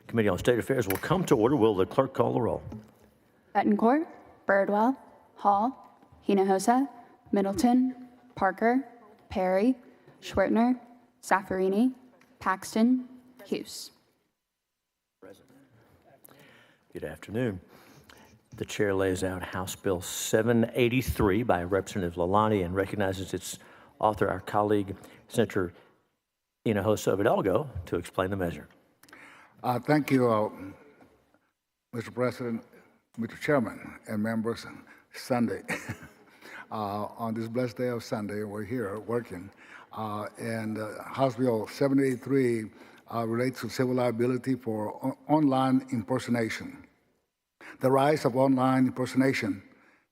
Committee on State Affairs will come to order. Will the clerk call the roll? Betancourt, Birdwell, Hall, Hinojosa, Middleton, Parker, Perry, Schwertner, Zaffarini, Paxton, Hughes. Good afternoon. The chair lays out House Bill 783 by Representative Lalani and recognizes its author, our colleague, Senator Hinojosa of Hidalgo, to explain the measure. Thank you, Mr. President, Mr. Chairman, and members. Sunday, on this blessed day of Sunday, we're here working, and House Bill 783 relates to civil liability for online impersonation. The rise of online impersonation,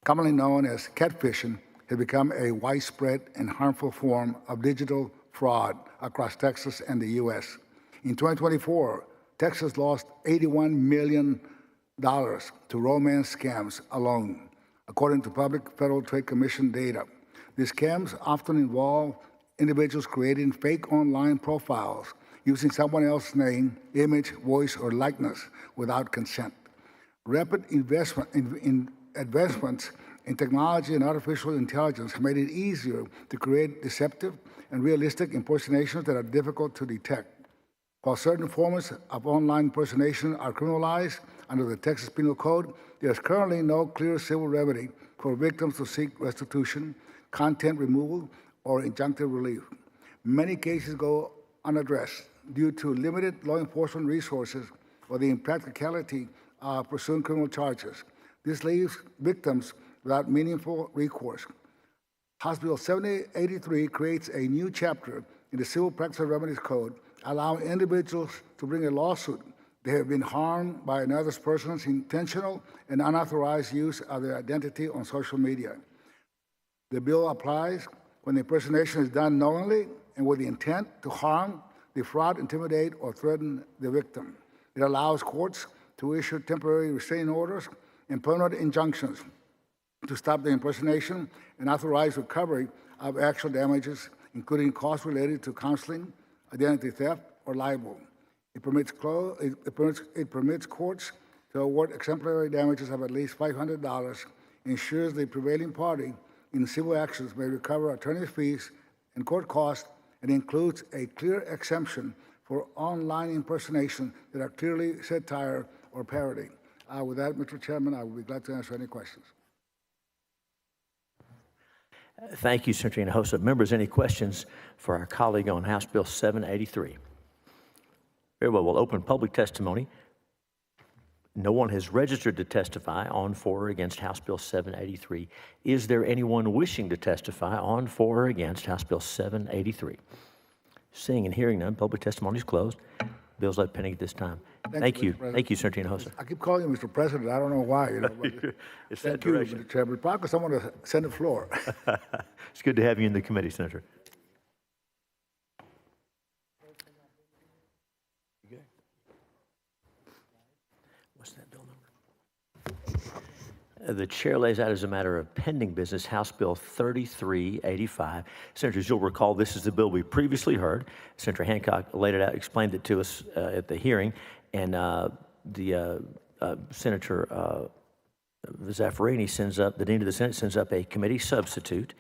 commonly known as catfishing, has become a widespread and harmful form of digital fraud across Texas and the U.S. In 2024, Texas lost $81 million to romance scams alone, according to Public Federal Trade Commission data. These scams often involve individuals creating fake online profiles using someone else's name, image, voice, or likeness without consent. Rapid advancements in technology and artificial intelligence have made it easier to create deceptive and realistic impersonations that are difficult to detect. While certain forms of online impersonation are criminalized under the Texas Penal Code, there is currently no clear civil remedy for victims to seek restitution, content removal, or injunctive relief. Many cases go unaddressed due to limited law enforcement resources or the impracticality of pursuing criminal charges. This leaves victims without meaningful recourse. House Bill 783 creates a new chapter in the Civil Practice and Remedies Code, allowing individuals to bring a lawsuit they have been harmed by another person's intentional and unauthorized use of their identity on social media. The bill applies when the impersonation is done knowingly and with the intent to harm, defraud, intimidate, or threaten the victim. It allows courts to issue temporary restraining orders and permanent injunctions to stop the impersonation and authorize recovery of actual damages, including costs related to counseling, identity theft, or libel. It permits courts to award exemplary damages of at least $500, ensures the prevailing party in civil actions may recover attorney's fees and court costs, and includes a clear exemption for online impersonation that are clearly satire or parody. With that, Mr. Chairman, I will be glad to answer any questions. Thank you, Senator Hinojosa. Members, any questions for our colleague on House Bill 783? Very well, we'll open public testimony. No one has registered to testify on, for, or against House Bill 783. Is there anyone wishing to testify on, for, or against House Bill 783? Seeing and hearing none, public testimony is closed. Bill's left pending at this time. Thank you. Thank you, Senator Hinojosa. I keep calling you Mr. President. I don't know why. It's that thank you, direction. Mr. Chairman. Probably someone to send the floor. It's good to have you in the committee, Senator. What's that bill number? The chair lays out as a matter of pending business House Bill 3385. Senators, you'll recall this is the bill we previously heard. Senator Hancock laid it out, explained it to us at the hearing, and Senator Zaffarini the Dean of the Senate sends up a committee substitute,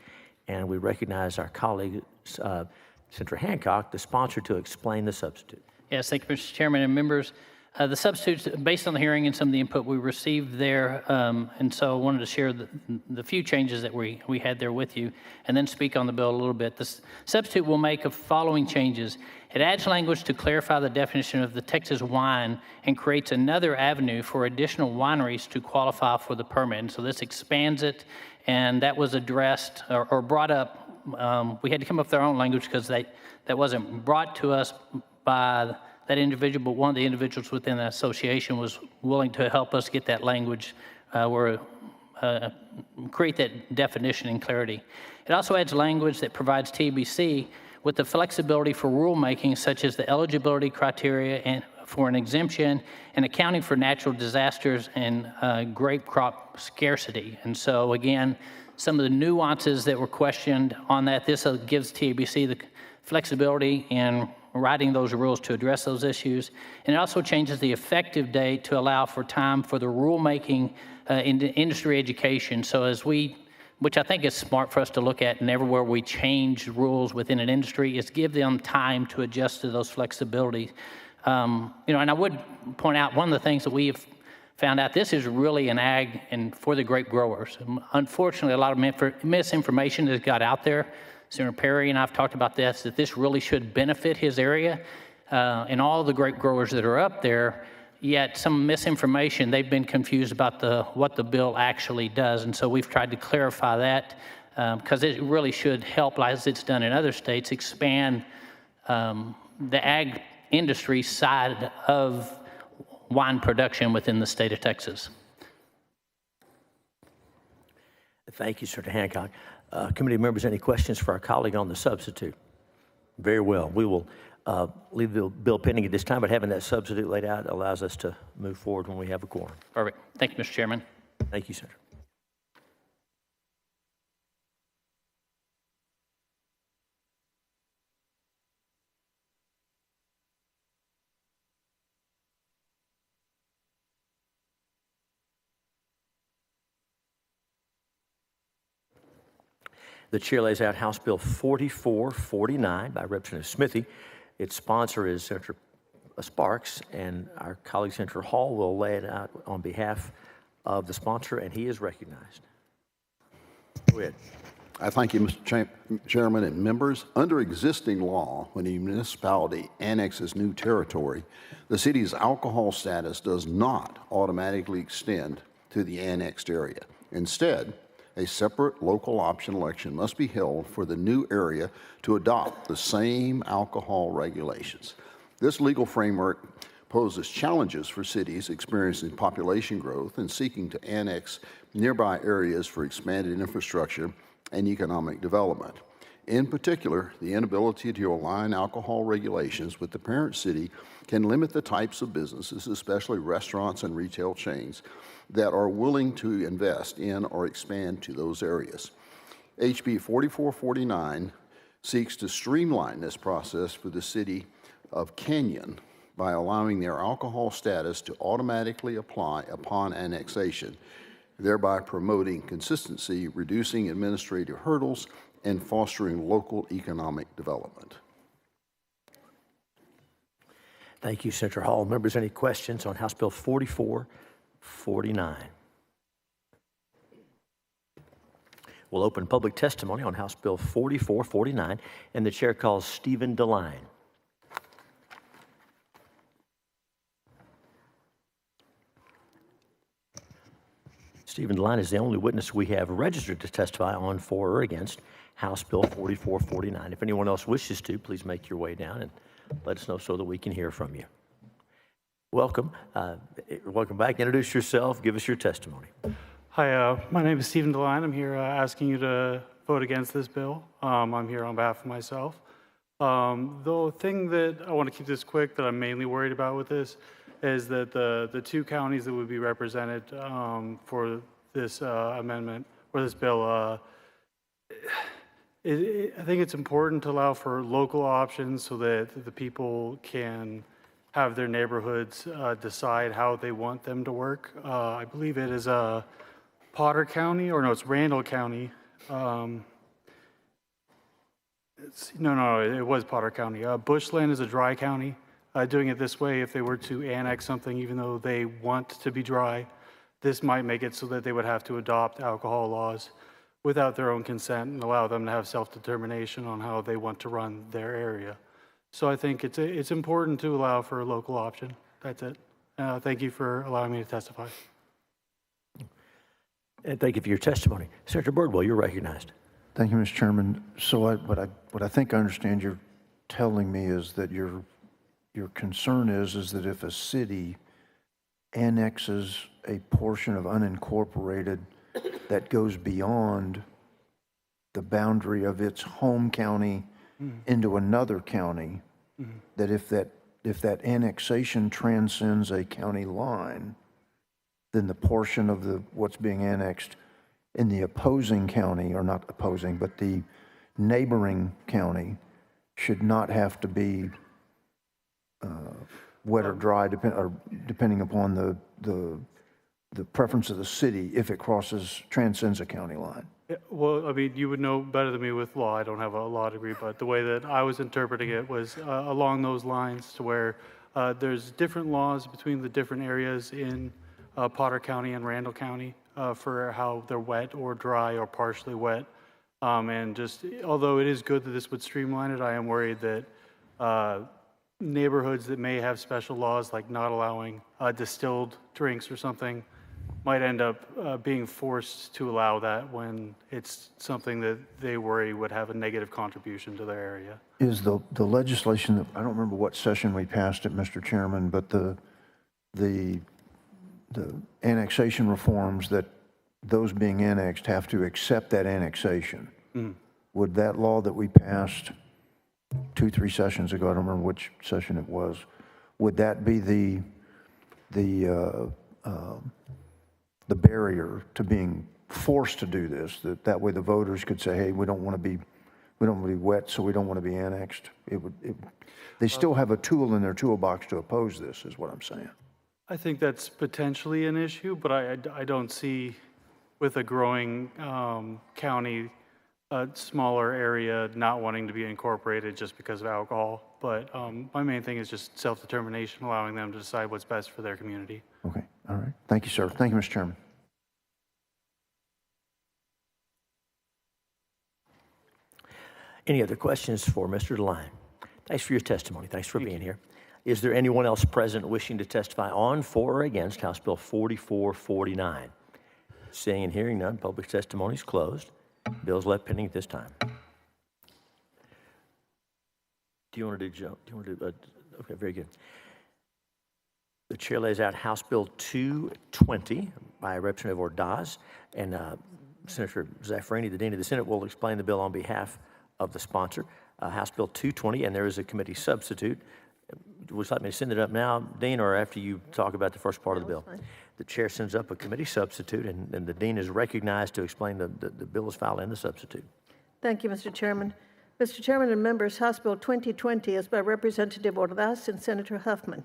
and we recognize our colleague, Senator Hancock, the sponsor, to explain the substitute. Yes, thank you, Mr. Chairman and members. The substitutes, based on the hearing and some of the input we received there, and so I wanted to share the few changes that we had there with you, and then speak on the bill a little bit. The substitute will make the following changes. It adds language to clarify the definition of the Texas wine and creates another avenue for additional wineries to qualify for the permit. And so this expands it, and that was addressed or brought up. We had to come up with our own language because that wasn't brought to us by that individual, but one of the individuals within the association was willing to help us get that language create that definition and clarity. It also adds language that provides TABC with the flexibility for rulemaking, such as the eligibility criteria and for an exemption and accounting for natural disasters and grape crop scarcity. And so again, some of the nuances that were questioned on that, this gives TABC the flexibility and writing those rules to address those issues. And it also changes the effective date to allow for time for the rulemaking in industry education. So which I think is smart for us to look at, and everywhere we change rules within an industry is give them time to adjust to those flexibilities. And I would point out one of the things that we have found out, this is really an ag and for the grape growers. Unfortunately, a lot of misinformation has got out there. Senator Perry and I have talked about this, that this really should benefit his area and all the grape growers that are up there. Yet some misinformation, they've been confused about what the bill actually does. And so we've tried to clarify that because it really should help, as it's done in other states, expand the ag industry side of wine production within the state of Texas. Thank you, Senator Hancock. Committee members, any questions for our colleague on the substitute? Very well. We will leave the bill pending at this time, but having that substitute laid out allows us to move forward when we have a quorum. Perfect. Thank you, Mr. Chairman. Thank you, Senator. The chair lays out House Bill 4449 by Representative Smithy. Its sponsor is Senator Sparks, and our colleague Senator Hall will lay it out on behalf of the sponsor, and he is recognized. Go ahead. I thank you, Mr. Chairman and members. Under existing law, when a municipality annexes new territory, the city's alcohol status does not automatically extend to the annexed area. Instead, a separate local option election must be held for the new area to adopt the same alcohol regulations. This legal framework poses challenges for cities experiencing population growth and seeking to annex nearby areas for expanded infrastructure and economic development. In particular, the inability to align alcohol regulations with the parent city can limit the types of businesses, especially restaurants and retail chains, that are willing to invest in or expand to those areas. HB 4449 seeks to streamline this process for the city of Canyon by allowing their alcohol status to automatically apply upon annexation, thereby promoting consistency, reducing administrative hurdles, and fostering local economic development. Thank you, Senator Hall. Members, any questions on House Bill 4449? We'll open public testimony on House Bill 4449, and the chair calls Stephen DeLine. Stephen DeLine is the only witness we have registered to testify on for or against House Bill 4449. If anyone else wishes to, please make your way down and let us know so that we can hear from you. Welcome. Welcome back. Introduce yourself. Give us your testimony. Hi, my name is Stephen DeLine. I'm here asking you to vote against this bill. I'm here on behalf of myself. The thing that I want to keep this quick that I'm mainly worried about with this is that the two counties that would be represented for this amendment or this bill, I think it's important to allow for local options so that the people can have their neighborhoods decide how they want them to work. I believe it is Potter County, or no, it's Randall County. No, it was Potter County. Bushland is a dry county. Doing it this way, if they were to annex something, even though they want to be dry, this might make it so that they would have to adopt alcohol laws without their own consent and allow them to have self-determination on how they want to run their area. So I think it's important to allow for a local option. That's it. Thank you for allowing me to testify. And thank you for your testimony. Senator Birdwell, you're recognized. Thank you, Mr. Chairman. So what I think I understand you're telling me is that your concern is that if a city annexes a portion of unincorporated that goes beyond the boundary of its home county into another county, that if that annexation transcends a county line, then the portion of what's being annexed in the opposing county, or not opposing, but the neighboring county, should not have to be wet or dry, depending upon the preference of the city if it transcends a county line. Yeah, well, I mean, you would know better than me with law. I don't have a law degree, but the way that I was interpreting it was along those lines to where there's different laws between the different areas in Potter County and Randall County for how they're wet or dry or partially wet. And just, although it is good that this would streamline it, I am worried that neighborhoods that may have special laws, like not allowing distilled drinks or something, might end up being forced to allow that when it's something that they worry would have a negative contribution to their area. Is the legislation, I don't remember what session we passed it, Mr. Chairman, but the annexation reforms that those being annexed have to accept that annexation. Would that law that we passed 2-3 sessions ago, I don't remember which session it was, would that be the barrier to being forced to do this? That way the voters could say, hey, we don't want to be wet, so we don't want to be annexed. They still have a tool in their toolbox to oppose this, is what I'm saying. I think that's potentially an issue, but I don't see with a growing county, a smaller area not wanting to be incorporated just because of alcohol. But my main thing is just self-determination, allowing them to decide what's best for their community. Okay, all right. Thank you, sir. Thank you, Mr. Chairman. Any other questions for Mr. DeLine? Thanks for your testimony. Thanks for being here. Is there anyone else present wishing to testify on, for, or against House Bill 4449? Seeing and hearing none, public testimony is closed. Bill's left pending at this time. Do you want to do, Joe? Do you want to do, okay, very good. The chair lays out House Bill 220 by Representative Ordaz, and Senator Zaffirini, the Dean of the Senate, will explain the bill on behalf of the sponsor. House Bill 220, and there is a committee substitute. Would you like me to send it up now, Dean, or after you talk about the first part of the bill? The chair sends up a committee substitute, and the Dean is recognized to explain the bill is filed and the substitute. Thank you, Mr. Chairman. Mr. Chairman and members, House Bill 2020 is by Representative Ordaz and Senator Huffman.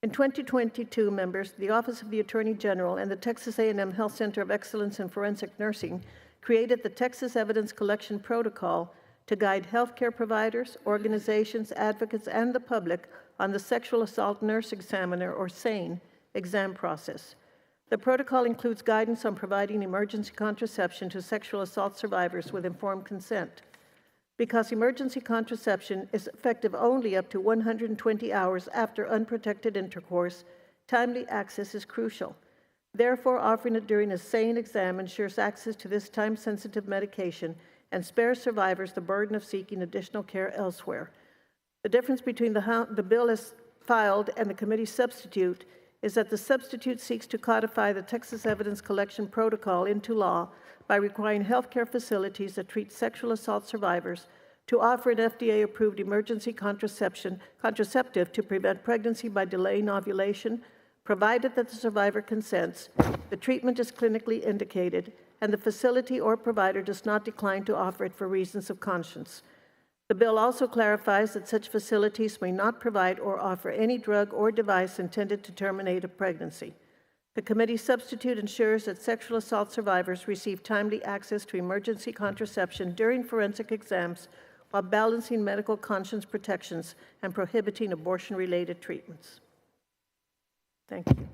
In 2022, members, the Office of the Attorney General and the Texas A&M Health Center of Excellence in Forensic Nursing created the Texas Evidence Collection Protocol to guide healthcare providers, organizations, advocates, and the public on the Sexual Assault Nurse Examiner, or SANE, exam process. The protocol includes guidance on providing emergency contraception to sexual assault survivors with informed consent. Because emergency contraception is effective only up to 120 hours after unprotected intercourse, timely access is crucial. Therefore, offering it during a SANE exam ensures access to this time-sensitive medication and spares survivors the burden of seeking additional care elsewhere. The difference between the bill as filed and the committee substitute is that the substitute seeks to codify the Texas Evidence Collection Protocol into law by requiring healthcare facilities that treat sexual assault survivors to offer an FDA-approved emergency contraceptive to prevent pregnancy by delaying ovulation, provided that the survivor consents, the treatment is clinically indicated, and the facility or provider does not decline to offer it for reasons of conscience. The bill also clarifies that such facilities may not provide or offer any drug or device intended to terminate a pregnancy. The committee substitute ensures that sexual assault survivors receive timely access to emergency contraception during forensic exams while balancing medical conscience protections and prohibiting abortion-related treatments. Thank you.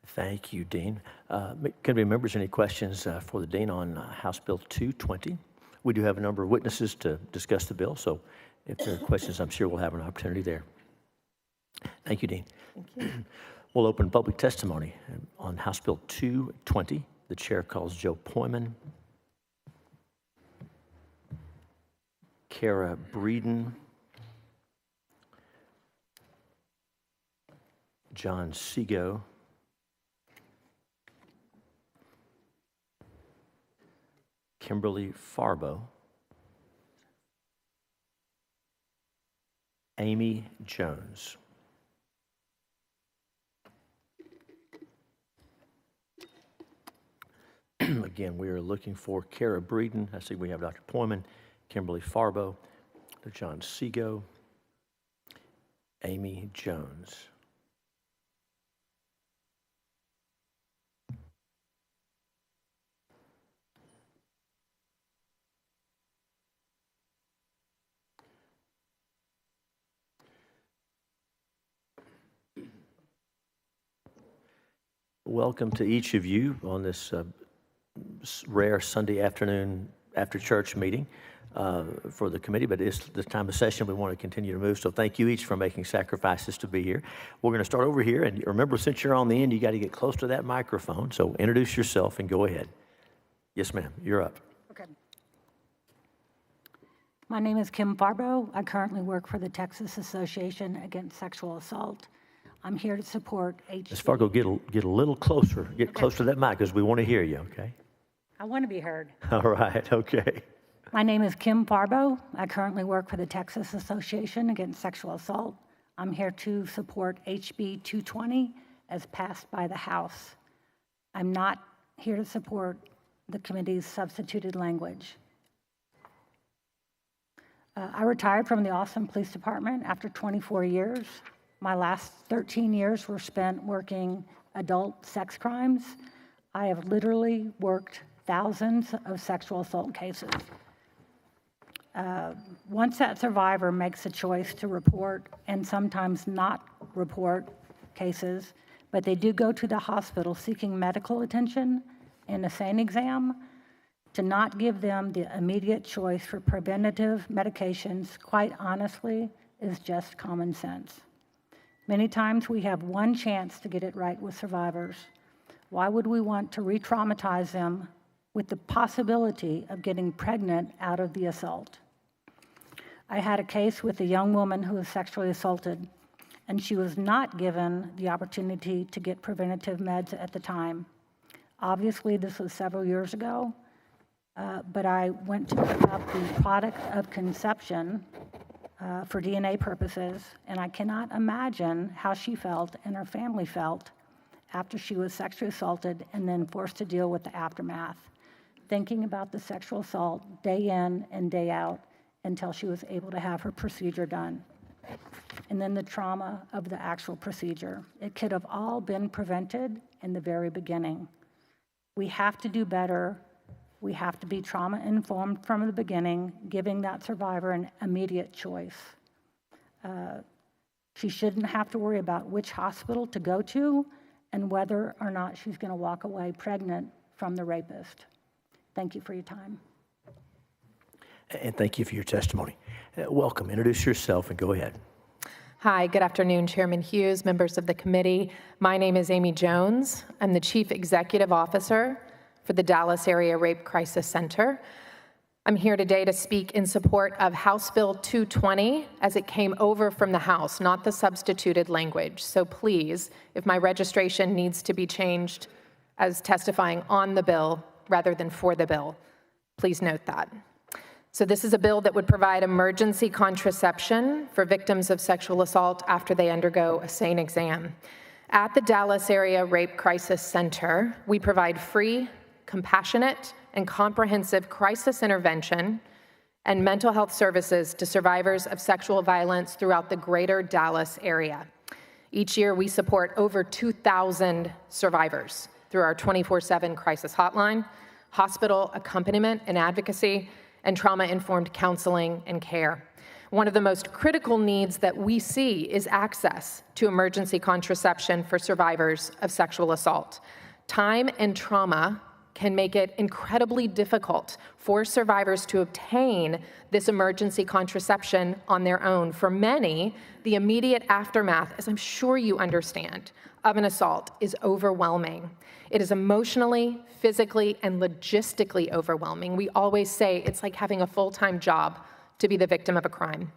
Thank you, Dean. Can we members any questions for the Dean on House Bill 220? We do have a number of witnesses to discuss the bill, so if there are questions, I'm sure we'll have an opportunity there. Thank you, Dean. Thank you. We'll open public testimony on House Bill 220. The chair calls Joe Poyman, Kara Breeden, John Seago, Kimberly Farbo, Amy Jones. Again, we are looking for Kara Breeden. I see we have Dr. Poyman, Kimberly Farbo, John Seago, Amy Jones. Welcome to each of you on this rare Sunday afternoon after church meeting for the committee, but it's the time of session we want to continue to move. So thank you each for making sacrifices to be here. We're going to start over here, and remember, since you're on the end, you got to get close to that microphone. So introduce yourself and go ahead. Yes, ma'am, you're up. Okay. My name is Kim Farbo. I currently work for the Texas Association Against Sexual Assault. I'm here to support Ms. Fargo, get a little closer. Get close to that mic because we want to hear you, okay? I want to be heard. All right, okay. My name is Kim Farbo. I currently work for the Texas Association Against Sexual Assault. I'm here to support HB 220 as passed by the House. I'm not here to support the committee's substituted language. I retired from the Austin Police Department after 24 years. My last 13 years were spent working adult sex crimes. I have literally worked thousands of sexual assault cases. Once that survivor makes a choice to report and sometimes not report cases, but they do go to the hospital seeking medical attention and a SANE exam, to not give them the immediate choice for preventative medications, quite honestly, is just common sense. Many times we have one chance to get it right with survivors. Why would we want to re-traumatize them with the possibility of getting pregnant out of the assault? I had a case with a young woman who was sexually assaulted, and she was not given the opportunity to get preventative meds at the time. Obviously, this was several years ago, but I went to pick up the product of conception for DNA purposes, and I cannot imagine how she felt and her family felt after she was sexually assaulted and then forced to deal with the aftermath, thinking about the sexual assault day in and day out until she was able to have her procedure done. And then the trauma of the actual procedure. It could have all been prevented in the very beginning. We have to do better. We have to be trauma-informed from the beginning, giving that survivor an immediate choice. She shouldn't have to worry about which hospital to go to and whether or not she's going to walk away pregnant from the rapist. Thank you for your time. And thank you for your testimony. Welcome. Introduce yourself and go ahead. Hi, good afternoon, Chairman Hughes, members of the committee. My name is Amy Jones. I'm the Chief Executive Officer for the Dallas Area Rape Crisis Center. I'm here today to speak in support of House Bill 220 as it came over from the House, not the substituted language. So please, if my registration needs to be changed as testifying on the bill rather than for the bill, please note that. So this is a bill that would provide emergency contraception for victims of sexual assault after they undergo a SANE exam. At the Dallas Area Rape Crisis Center, we provide free, compassionate, and comprehensive crisis intervention and mental health services to survivors of sexual violence throughout the greater Dallas area. Each year, we support over 2,000 survivors through our 24/7 crisis hotline, hospital accompaniment and advocacy, and trauma-informed counseling and care. One of the most critical needs that we see is access to emergency contraception for survivors of sexual assault. Time and trauma can make it incredibly difficult for survivors to obtain this emergency contraception on their own. For many, the immediate aftermath, as I'm sure you understand, of an assault is overwhelming. It is emotionally, physically, and logistically overwhelming. We always say it's like having a full-time job to be the victim of a crime.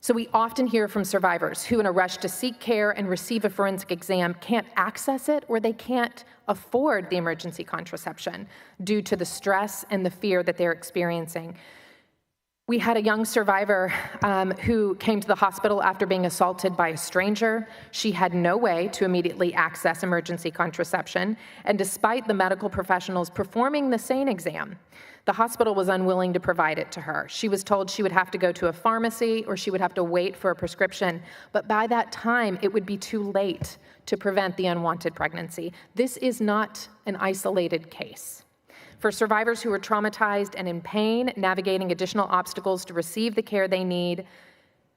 So we often hear from survivors who, in a rush to seek care and receive a forensic exam, can't access it or they can't afford the emergency contraception due to the stress and the fear that they're experiencing. We had a young survivor who came to the hospital after being assaulted by a stranger. She had no way to immediately access emergency contraception, and despite the medical professionals performing the SANE exam, The hospital was unwilling to provide it to her. She was told she would have to go to a pharmacy or she would have to wait for a prescription, but by that time, it would be too late to prevent the unwanted pregnancy. This is not an isolated case. For survivors who are traumatized and in pain, navigating additional obstacles to receive the care they need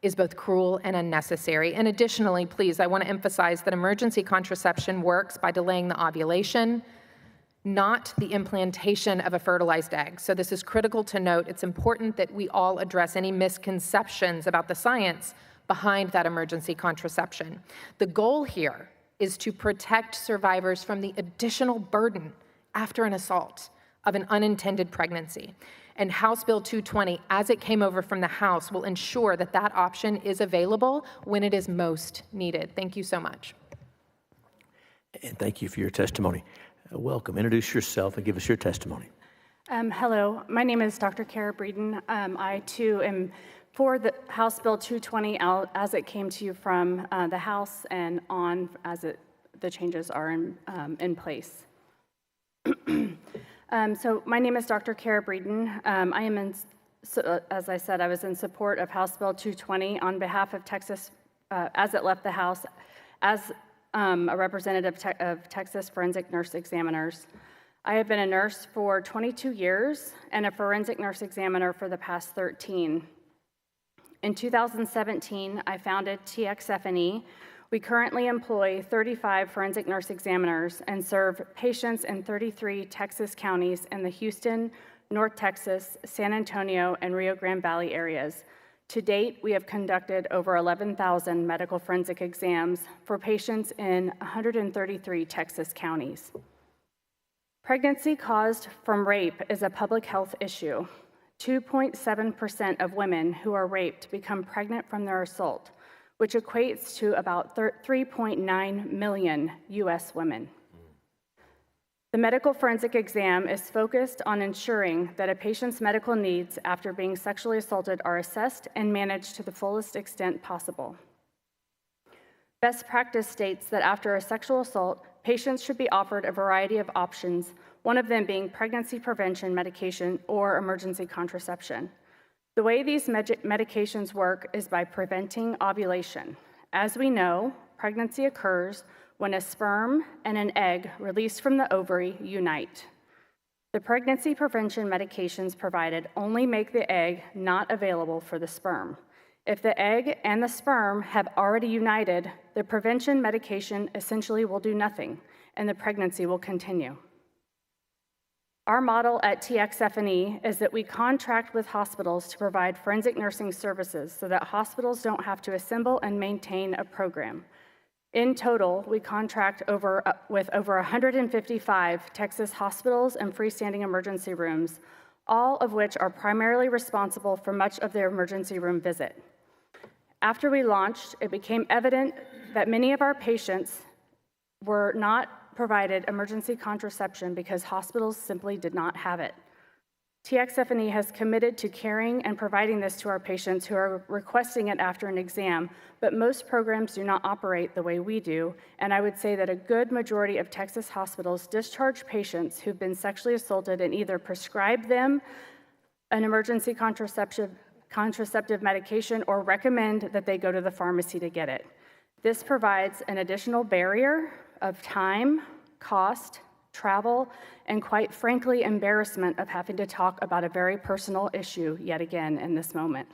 is both cruel and unnecessary. And additionally, please, I want to emphasize that emergency contraception works by delaying the ovulation, not the implantation of a fertilized egg. So this is critical to note. It's important that we all address any misconceptions about the science behind that emergency contraception. The goal here is to protect survivors from the additional burden after an assault of an unintended pregnancy. And House Bill 220, as it came over from the House, will ensure that that option is available when it is most needed. Thank you so much. And thank you for your testimony. Welcome. Introduce yourself and give us your testimony. Hello, my name is Dr. Kara Breeden. I too am for the House Bill 220 as it came to you from the House and on as the changes are in place. So my name is Dr. Kara Breeden. I am as I said, I was in support of House Bill 220 on behalf of Texas as it left the House as a representative of Texas Forensic Nurse Examiners. I have been a nurse for 22 years and a forensic nurse examiner for the past 13. In 2017, I founded TXFNE. We currently employ 35 forensic nurse examiners and serve patients in 33 Texas counties in the Houston, North Texas, San Antonio, and Rio Grande Valley areas. To date, we have conducted over 11,000 medical forensic exams for patients in 133 Texas counties. Pregnancy caused from rape is a public health issue. 2.7% of women who are raped become pregnant from their assault, which equates to about 3.9 million U.S. women. The medical forensic exam is focused on ensuring that a patient's medical needs after being sexually assaulted are assessed and managed to the fullest extent possible. Best practice states that after a sexual assault, patients should be offered a variety of options, one of them being pregnancy prevention medication or emergency contraception. The way these medications work is by preventing ovulation. As we know, pregnancy occurs when a sperm and an egg released from the ovary unite. The pregnancy prevention medications provided only make the egg not available for the sperm. If the egg and the sperm have already united, the prevention medication essentially will do nothing, and the pregnancy will continue. Our model at TXFNE is that we contract with hospitals to provide forensic nursing services so that hospitals don't have to assemble and maintain a program. In total, we contract with over 155 Texas hospitals and freestanding emergency rooms, all of which are primarily responsible for much of their emergency room visit. After we launched, it became evident that many of our patients were not provided emergency contraception because hospitals simply did not have it. TXFNE has committed to caring and providing this to our patients who are requesting it after an exam, but most programs do not operate the way we do, and I would say that a good majority of Texas hospitals discharge patients who've been sexually assaulted and either prescribe them an emergency contraceptive medication or recommend that they go to the pharmacy to get it. This provides an additional barrier of time, cost, travel, and quite frankly, embarrassment of having to talk about a very personal issue yet again in this moment.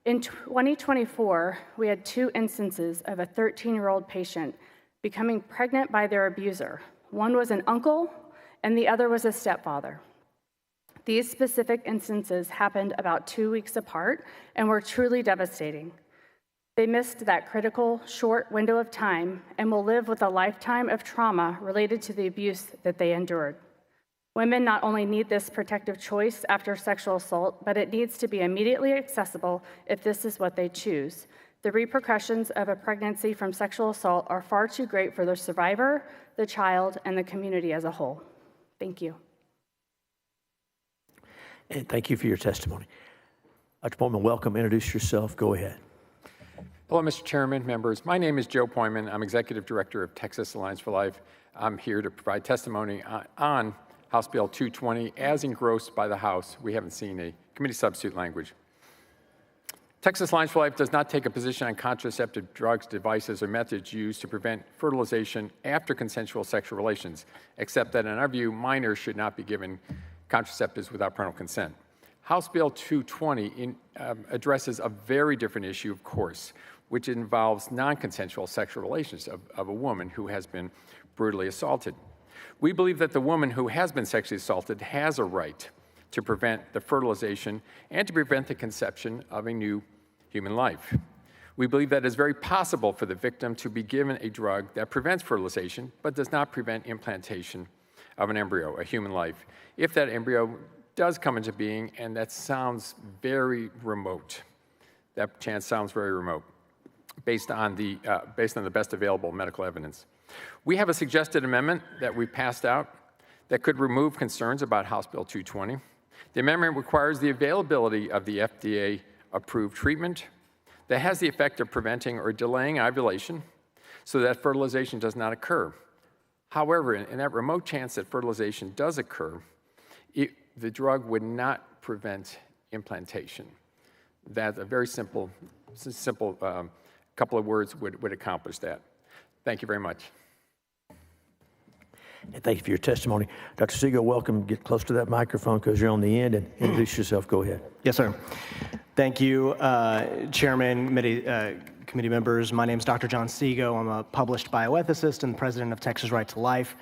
In 2024, we had 2 instances of a 13-year-old patient becoming pregnant by their abuser. One was an uncle, and the other was a stepfather. These specific instances happened about 2 weeks apart and were truly devastating. They missed that critical, short window of time and will live with a lifetime of trauma related to the abuse that they endured. Women not only need this protective choice after sexual assault, but it needs to be immediately accessible if this is what they choose. The repercussions of a pregnancy from sexual assault are far too great for the survivor, the child, and the community as a whole. Thank you. And thank you for your testimony. Dr. Poyman, welcome. Introduce yourself. Go ahead. Hello, Mr. Chairman, members. My name is Joe Poyman. I'm Executive Director of Texas Alliance for Life. I'm here to provide testimony on House Bill 220 as engrossed by the House. We haven't seen a committee substitute language. Texas Alliance for Life does not take a position on contraceptive drugs, devices, or methods used to prevent fertilization after consensual sexual relations, except that in our view, minors should not be given contraceptives without parental consent. House Bill 220 addresses a very different issue, of course, which involves non-consensual sexual relations of a woman who has been brutally assaulted. We believe that the woman who has been sexually assaulted has a right to prevent the fertilization and to prevent the conception of a new human life. We believe that it is very possible for the victim to be given a drug that prevents fertilization but does not prevent implantation of an embryo, a human life, if that embryo does come into being, and that sounds very remote. That chance sounds very remote based on the best available medical evidence. We have a suggested amendment that we passed out that could remove concerns about House Bill 220. The amendment requires the availability of the FDA-approved treatment that has the effect of preventing or delaying ovulation so that fertilization does not occur. However, in that remote chance that fertilization does occur, the drug would not prevent implantation. That a very simple couple of words would accomplish that. Thank you very much. And thank you for your testimony. Dr. Segal, welcome. Get close to that microphone because you're on the end, and introduce yourself. Go ahead. Yes, sir. Thank you, Chairman, committee members. My name is Dr. John Segal. I'm a published bioethicist and president of Texas Right to Life,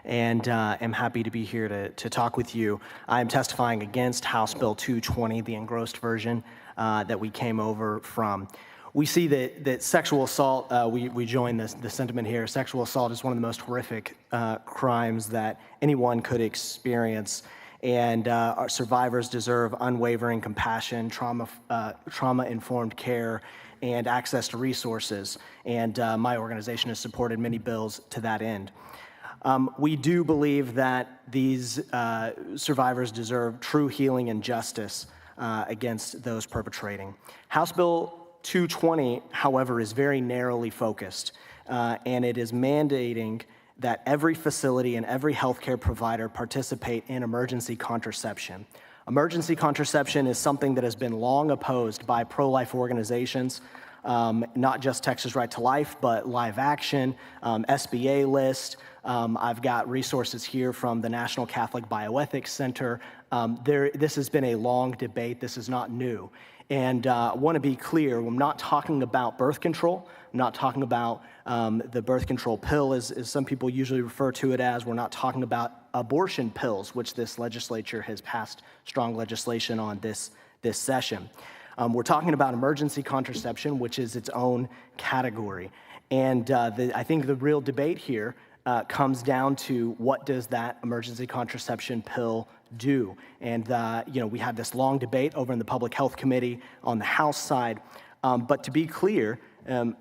and am happy to be here to talk with you. I am testifying against House Bill 220, the engrossed version that we came over from. We see that sexual assault, we join the sentiment here, sexual assault is one of the most horrific crimes that anyone could experience. And our survivors deserve unwavering compassion, trauma-informed care, and access to resources. And my organization has supported many bills to that end. We do believe that these survivors deserve true healing and justice against those perpetrating. House Bill 220, however, is very narrowly focused, and it is mandating that every facility and every healthcare provider participate in emergency contraception. Emergency contraception is something that has been long opposed by pro-life organizations, not just Texas Right to Life, but Live Action, SBA List. I've got resources here from the National Catholic Bioethics Center. This has been a long debate. This is not new. And I want to be clear, I'm not talking about birth control. I'm not talking about the birth control pill, as some people usually refer to it as. We're not talking about abortion pills, which this legislature has passed strong legislation on this session. We're talking about emergency contraception, which is its own category. And I think the real debate here comes down to what does that emergency contraception pill do? And we had this long debate over in the Public Health Committee on the House side. But to be clear,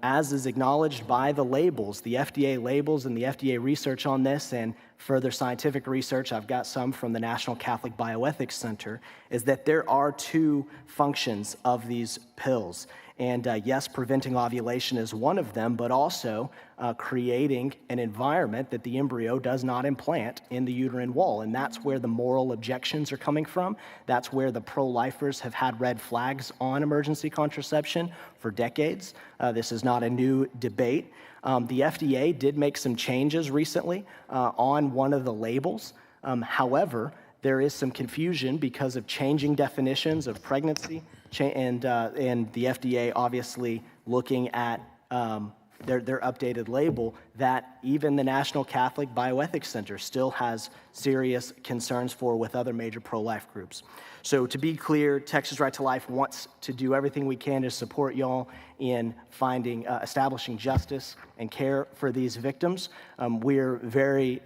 as is acknowledged by the labels, the FDA labels and the FDA research on this and further scientific research, I've got some from the National Catholic Bioethics Center, is that there are two functions of these pills. And yes, preventing ovulation is one of them, but also creating an environment that the embryo does not implant in the uterine wall. And that's where the moral objections are coming from. That's where the pro-lifers have had red flags on emergency contraception for decades. This is not a new debate. The FDA did make some changes recently on one of the labels. However, there is some confusion because of changing definitions of pregnancy, and the FDA obviously looking at their updated label, that even the National Catholic Bioethics Center still has serious concerns for with other major pro-life groups. So to be clear, Texas Right to Life wants to do everything we can to support y'all in finding, establishing justice and care for these victims. We're very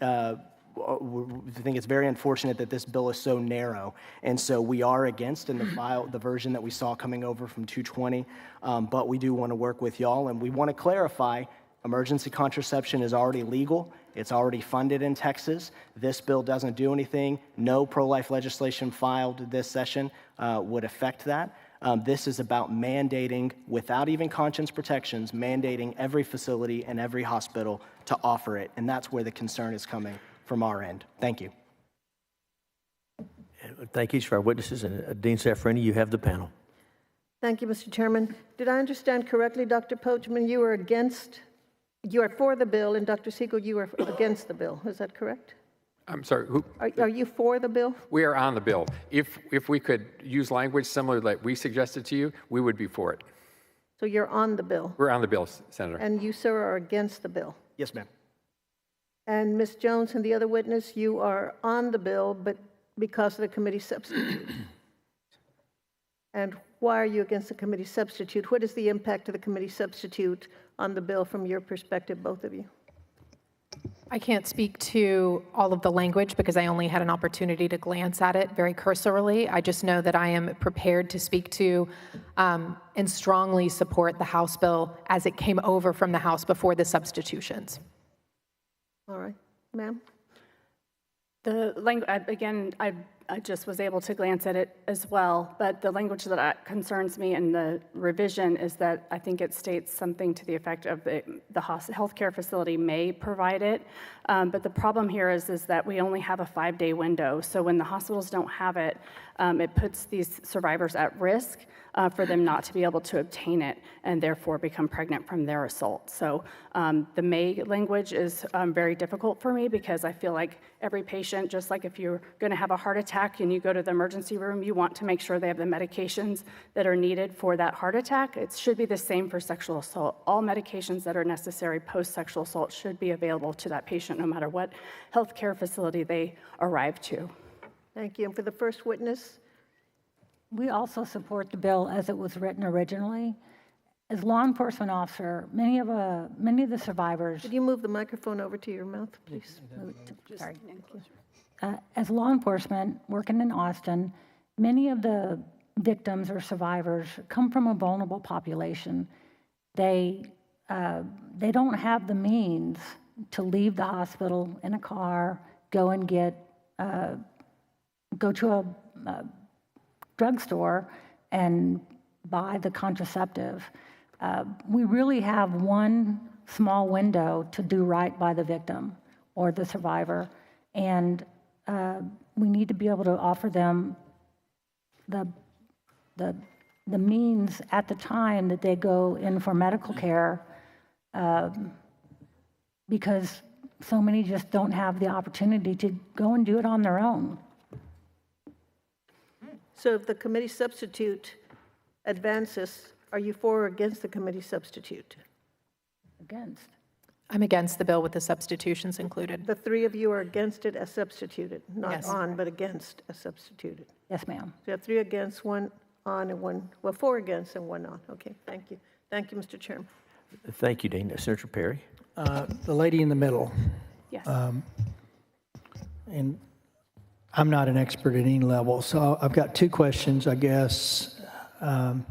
I think it's very unfortunate that this bill is so narrow, and so we are against in the version that we saw coming over from 220, but we do want to work with y'all, and we want to clarify emergency contraception is already legal. It's already funded in Texas. This bill doesn't do anything. No pro-life legislation filed this session would affect that. This is about mandating, without even conscience protections, mandating every facility and every hospital to offer it, and that's where the concern is coming from our end. Thank you. Thank each of our witnesses, and Dean Safrarini, you have the panel. Thank you, Mr. Chairman. Did I understand correctly, Dr. Poachman, you are for the bill, and Dr. Siegel, you are against the bill. Is that correct? I'm sorry, who? Are you for the bill? We are on the bill. If we could use language similar like we suggested to you, we would be for it. So you're on the bill? We're on the bill, Senator. And you, sir, are against the bill? Yes, ma'am. And Ms. Jones and the other witness, you are on the bill, but because of the committee substitute. And why are you against the committee substitute? What is the impact of the committee substitute on the bill from your perspective, both of you? I can't speak to all of the language because I only had an opportunity to glance at it very cursorily. I just know that I am prepared to speak to and strongly support the House bill as it came over from the House before the substitutions. All right. Ma'am? The language, again, I just was able to glance at it as well, but the language that concerns me in the revision is that I think it states something to the effect of the healthcare facility may provide it, but the problem here is that we only have a 5-day window, so when the hospitals don't have it, it puts these survivors at risk for them not to be able to obtain it and therefore become pregnant from their assault. So the may language is very difficult for me because I feel like every patient, just like if you're going to have a heart attack and you go to the emergency room, you want to make sure they have the medications that are needed for that heart attack. It should be the same for sexual assault. All medications that are necessary post-sexual assault should be available to that patient no matter what healthcare facility they arrive to. Thank you. And for the first witness? We also support the bill as it was written originally. As law enforcement officer, many of the survivors. Could you move the microphone over to your mouth, please? Sorry. As law enforcement working in Austin, many of the victims or survivors come from a vulnerable population. They don't have the means to leave the hospital in a car, go to a drugstore and buy the contraceptive. We really have one small window to do right by the victim or the survivor, and we need to be able to offer them the means at the time that they go in for medical care, because so many just don't have the opportunity to go and do it on their own. So if the committee substitute advances, are you for or against the committee substitute? Against. I'm against the bill with the substitutions included. The three of you are against it as substituted, not Yes. on, but against as substituted. Yes, ma'am. So you have 3 against, 1 on, and 1, well, 4 against and 1 on. Okay, thank you. Thank you, Mr. Chairman. Thank you, Dean. Senator Perry. The lady in the middle. Yes. And I'm not an expert at any level, so I've got 2 questions, I guess, and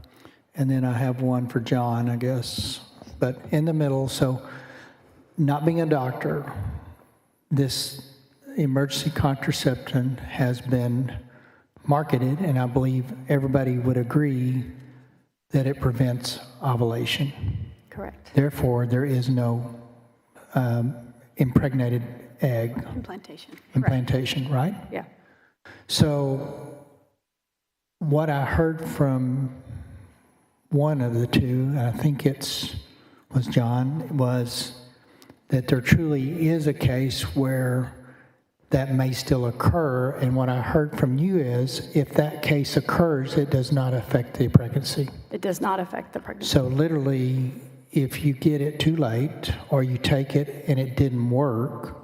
then I have one for John, I guess. But in the middle, so not being a doctor, this emergency contraception has been marketed, and I believe everybody would agree that it prevents ovulation. Correct. Therefore, there is no impregnated egg implantation, right? Yeah. So what I heard from one of the 2, I think was John, was that there truly is a case where that may still occur. And what I heard from you is if that case occurs, it does not affect the pregnancy. It does not affect the pregnancy. So literally, if you get it too late or you take it and it didn't work,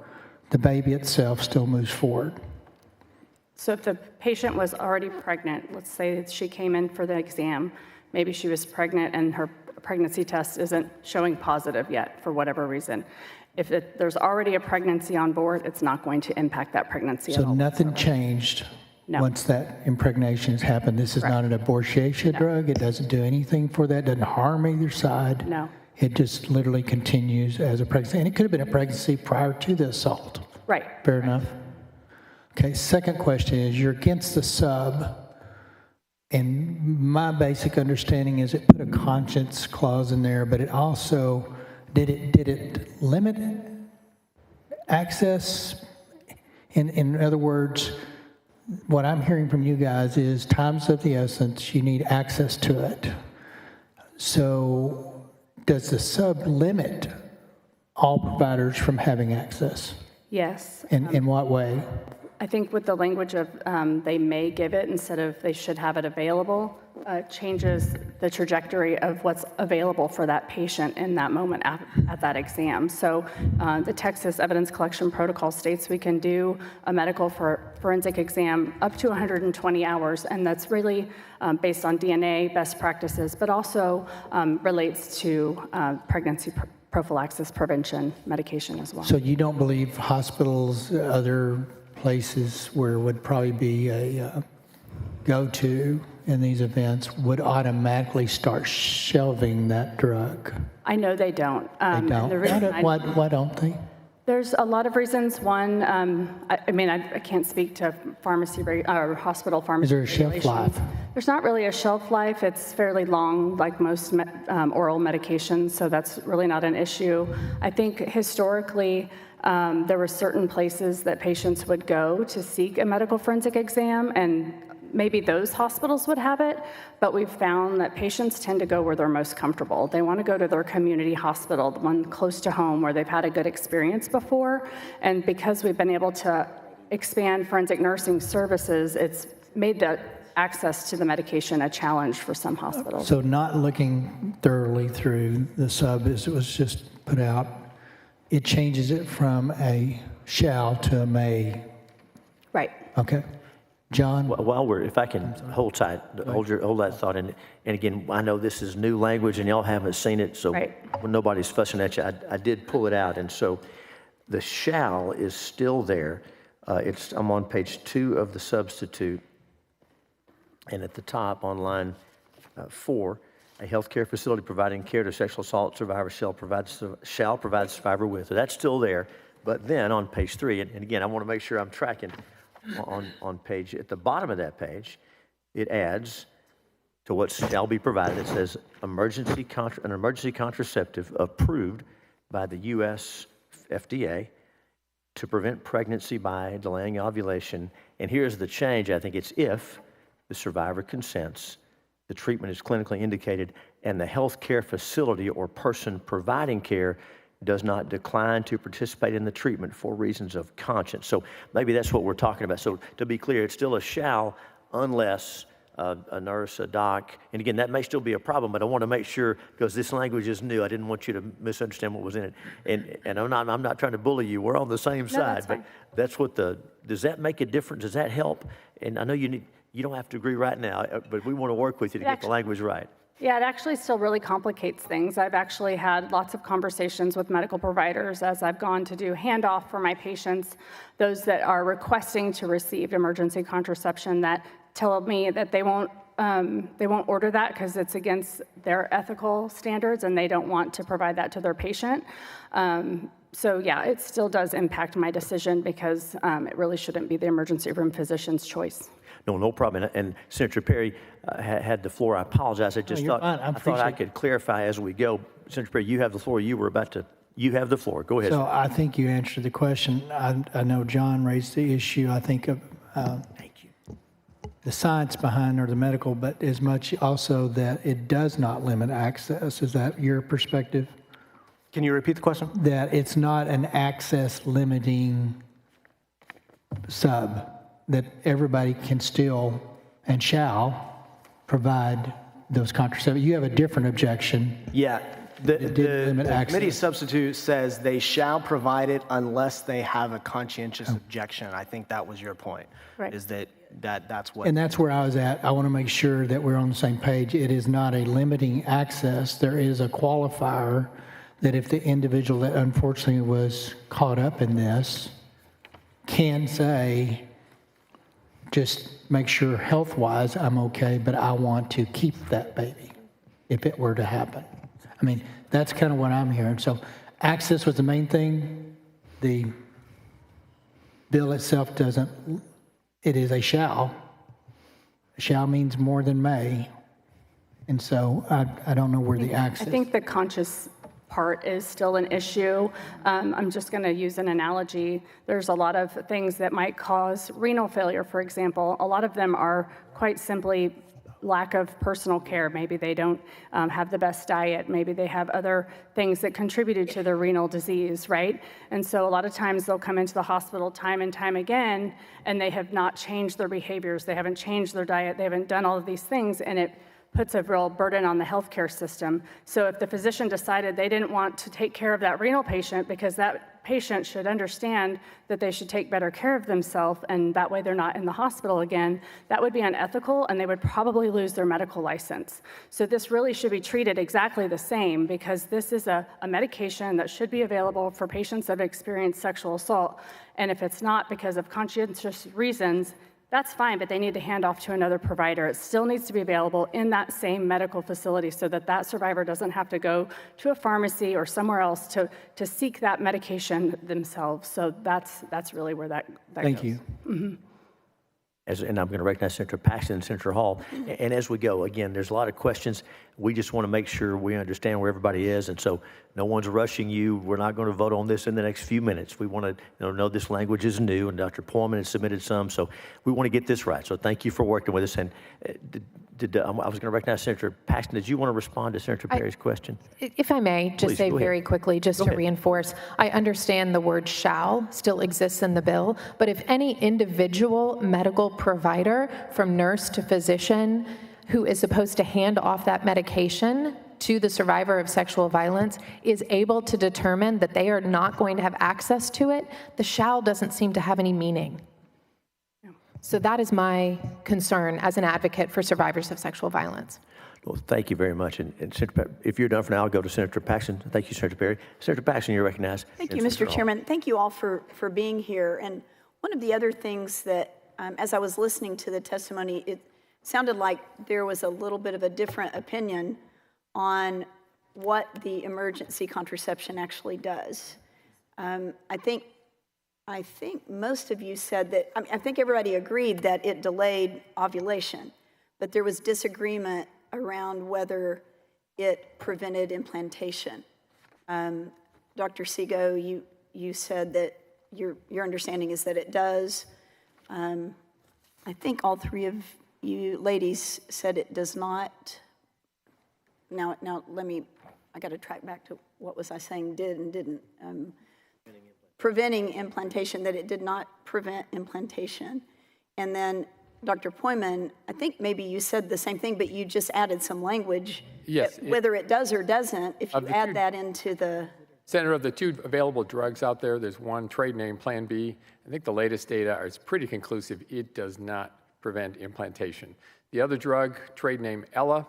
the baby itself still moves forward. So if the patient was already pregnant, let's say that she came in for the exam, maybe she was pregnant and her pregnancy test isn't showing positive yet for whatever reason. If there's already a pregnancy on board, it's not going to impact that pregnancy at all. So nothing changed once that impregnation has happened. This is not an abortiation drug. It doesn't do anything for that. It doesn't harm either side. No. It just literally continues as a pregnancy. And it could have been a pregnancy prior to the assault. Right. Fair enough. Okay, second question is you're against the sub. And my basic understanding is it put a conscience clause in there, but it also, did it limit access? In other words, what I'm hearing from you guys is time's of the essence. You need access to it. So does the sub limit all providers from having access? Yes. In what way? I think with the language of they may give it instead of they should have it available, changes the trajectory of what's available for that patient in that moment at that exam. So the Texas Evidence Collection Protocol states we can do a medical forensic exam up to 120 hours, and that's really based on DNA best practices, but also relates to pregnancy prophylaxis prevention medication as well. So you don't believe hospitals, other places where it would probably be a go-to in these events would automatically start shelving that drug? I know they don't. They don't? Why don't they? There's a lot of reasons. One, I can't speak to pharmacy or hospital pharmacy. Is there a shelf life? There's not really a shelf life. It's fairly long, like most oral medications, so that's really not an issue. I think historically, there were certain places that patients would go to seek a medical forensic exam, and maybe those hospitals would have it, but we've found that patients tend to go where they're most comfortable. They want to go to their community hospital, the one close to home where they've had a good experience before, and because we've been able to expand forensic nursing services, it's made the access to the medication a challenge for some hospitals. So not looking thoroughly through the sub as it was just put out, it changes it from a shall to a may. Right. Okay. John? While if I can hold tight, hold that thought, and again, I know this is new language and y'all haven't seen it, so when nobody's fussing at you, I did pull it out, and so the shall is still there. I'm on page 2 of the substitute, and at the top on line 4, a healthcare facility providing care to sexual assault survivors shall provide survivor with. So that's still there, but then on page 3, and again, I want to make sure I'm tracking. On page, at the bottom of that page, it adds to what shall be provided. It says an emergency contraceptive approved by the U.S. FDA to prevent pregnancy by delaying ovulation. And here's the change. I think it's if the survivor consents, the treatment is clinically indicated, and the healthcare facility or person providing care does not decline to participate in the treatment for reasons of conscience. So maybe that's what we're talking about. So to be clear, it's still a shall unless a nurse, a doc, and again, that may still be a problem, but I want to make sure, because this language is new, I didn't want you to misunderstand what was in it. And I'm not trying to bully you. We're on the same side, but that's what does that make a difference? Does that help? And I know you don't have to agree right now, but we want to work with you to get the language right. Yeah, it actually still really complicates things. I've actually had lots of conversations with medical providers as I've gone to do handoff for my patients, those that are requesting to receive emergency contraception that tell me that they won't order that because it's against their ethical standards and they don't want to provide that to their patient. So yeah, it still does impact my decision because it really shouldn't be the emergency room physician's choice. No problem. And Senator Perry had the floor. I apologize. I thought I could clarify as we go. Senator Perry, you have the floor. You have the floor. Go ahead. So I think you answered the question. I know John raised the issue. I think of thank you. The science behind or the medical, but as much also that it does not limit access. Is that your perspective? Can you repeat the question? That it's not an access limiting sub. That everybody can still and shall provide those contraceptives. You have a different objection. Yeah, the access. committee substitute says they shall provide it unless they have a conscientious objection. I think that was your point, right. Is that's what. And that's where I was at. I want to make sure that we're on the same page. It is not a limiting access. There is a qualifier that if the individual that unfortunately was caught up in this can say, just make sure health-wise I'm okay, but I want to keep that baby if it were to happen. I mean, that's kind of what I'm hearing. So access was the main thing. The bill itself doesn't, it is a shall. Shall means more than may. And so I don't know where the access. I think the conscious part is still an issue. I'm just going to use an analogy. There's a lot of things that might cause renal failure, for example. A lot of them are quite simply lack of personal care. Maybe they don't have the best diet. Maybe they have other things that contributed to their renal disease, right? And so a lot of times they'll come into the hospital time and time again, and they have not changed their behaviors. They haven't changed their diet. They haven't done all of these things, and it puts a real burden on the healthcare system. So if the physician decided they didn't want to take care of that renal patient because that patient should understand that they should take better care of themselves and that way they're not in the hospital again, that would be unethical and they would probably lose their medical license. So this really should be treated exactly the same because this is a medication that should be available for patients that have experienced sexual assault. And if it's not because of conscientious reasons, that's fine, but they need to hand off to another provider. It still needs to be available in that same medical facility so that that survivor doesn't have to go to a pharmacy or somewhere else to seek that medication themselves. So that's really where that Thank goes. you. Mm-hmm. And I'm going to recognize Senator Paxton and Senator Hall. And as we go, again, there's a lot of questions. We just want to make sure we understand where everybody is. And so no one's rushing you. We're not going to vote on this in the next few minutes. We want to know this language is new, and Dr. Poyman has submitted some. So we want to get this right. So thank you for working with us. And I was going to recognize Senator Paxton. Did you want to respond to Senator Perry's question? If I may, just Please, say go ahead. very quickly, just Go to ahead. reinforce, I understand the word shall still exists in the bill, but if any individual medical provider, from nurse to physician, who is supposed to hand off that medication to the survivor of sexual violence is able to determine that they are not going to have access to it, the shall doesn't seem to have any meaning. So that is my concern as an advocate for survivors of sexual violence. Well, thank you very much. And Senator, if you're done for now, I'll go to Senator Paxton. Thank you, Senator Perry. Senator Paxton, you're recognized. Thank you, And Mr. Senator Hall. Chairman. Thank you all for being here. And one of the other things that, as I was listening to the testimony, it sounded like there was a little bit of a different opinion on what the emergency contraception actually does. I think most of you said that, I think everybody agreed that it delayed ovulation, but there was disagreement around whether it prevented implantation. Dr. Seago, you said that your understanding is that it does. I think all three of you ladies said it does not. Now I got to track back to what was I saying did and didn't. Preventing implantation, that it did not prevent implantation. And then Dr. Poyman, I think maybe you said the same thing, but you just added some language. Yes, that whether it does or doesn't, if you add that into the... Senator, of the two available drugs out there, there's one trade name Plan B. I think the latest data is pretty conclusive. It does not prevent implantation. The other drug, trade name Ella,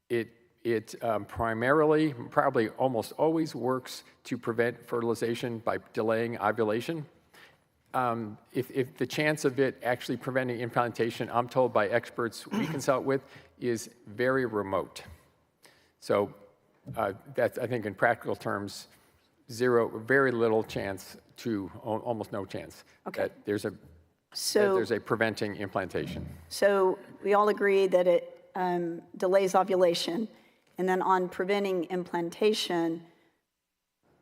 it primarily, probably almost always works to prevent fertilization by delaying ovulation. If the chance of it actually preventing implantation, I'm told by experts we consult with, is very remote. So that's, I think in practical terms, very little chance to almost no chance that there's a preventing implantation. So we all agree that it delays ovulation. And then on preventing implantation,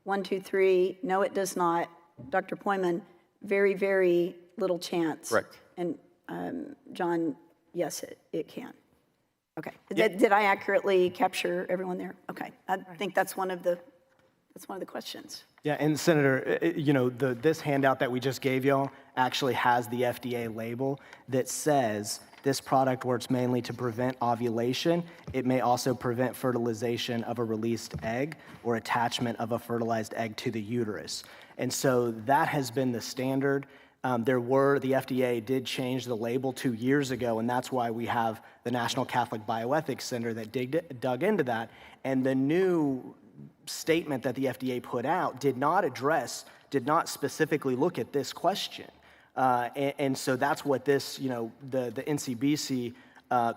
1, 2, 3, no, it does not. Dr. Poyman, very, very little chance. Correct. And John, yes, it can. Okay. Did I accurately capture everyone there? Okay. I think that's one of the questions. Yeah, and Senator, this handout that we just gave y'all actually has the FDA label that says this product works mainly to prevent ovulation. It may also prevent fertilization of a released egg or attachment of a fertilized egg to the uterus. And so that has been the standard. The FDA did change the label 2 years ago, and that's why we have the National Catholic Bioethics Center that dug into that. And the new statement that the FDA put out did not specifically look at this question. And so that's what this, the NCBC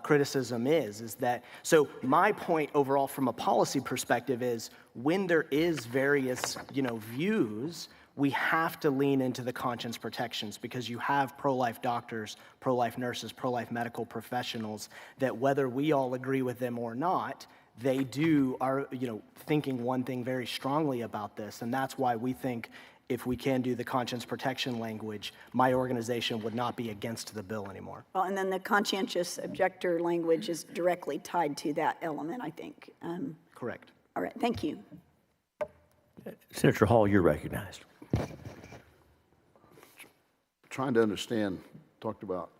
criticism is that, so my point overall from a policy perspective is when there is various, views, we have to lean into the conscience protections because you have pro-life doctors, pro-life nurses, pro-life medical professionals that whether we all agree with them or not, they are thinking one thing very strongly about this, and that's why we think if we can do the conscience protection language, my organization would not be against the bill anymore. Well, and then the conscientious objector language is directly tied to that element, I think. Correct. All right, thank you. Senator Hall, you're recognized. Trying to understand, talked about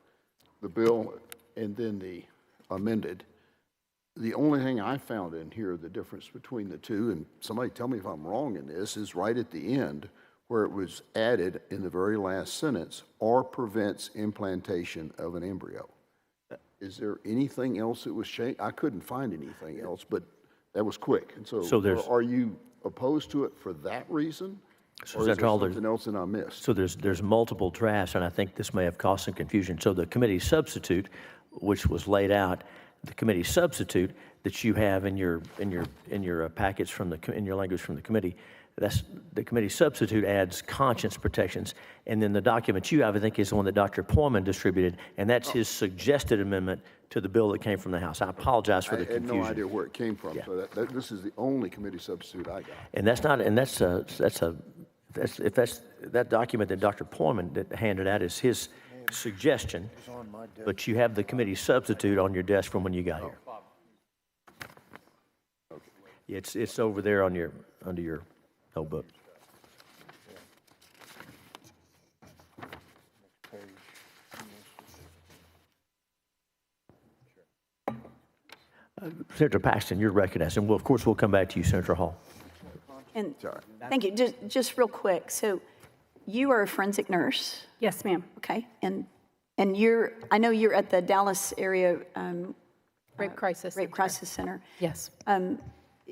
the bill and then the amended. The only thing I found in here, the difference between the two, and somebody tell me if I'm wrong in this, is right at the end where it was added in the very last sentence, or prevents implantation of an embryo. Is there anything else that was changed? I couldn't find anything else, but that was quick. And so are you opposed to it for that reason? Or is there something else that I missed? So there's multiple drafts, and I think this may have caused some confusion. So the committee substitute, which was laid out, the committee substitute that you have in your packets in your language from the committee, that's the committee substitute adds conscience protections, and then the document you have, I think, is the one that Dr. Poyman distributed, and that's his suggested amendment to the bill that came from the House. I apologize for the confusion. I had no idea where it came from, yeah. So this is the only committee substitute I got. And that's that document that Dr. Poyman that handed out is his suggestion, but you have the committee substitute on your desk from when you got here. It's over there under your notebook. Senator Paxton, you're recognized, and of course we'll come back to you, Senator Hall. And thank you. Just real quick. So you are a forensic nurse. Yes, ma'am. Okay. And I know you're at the Dallas area Rape Crisis Center. Yes.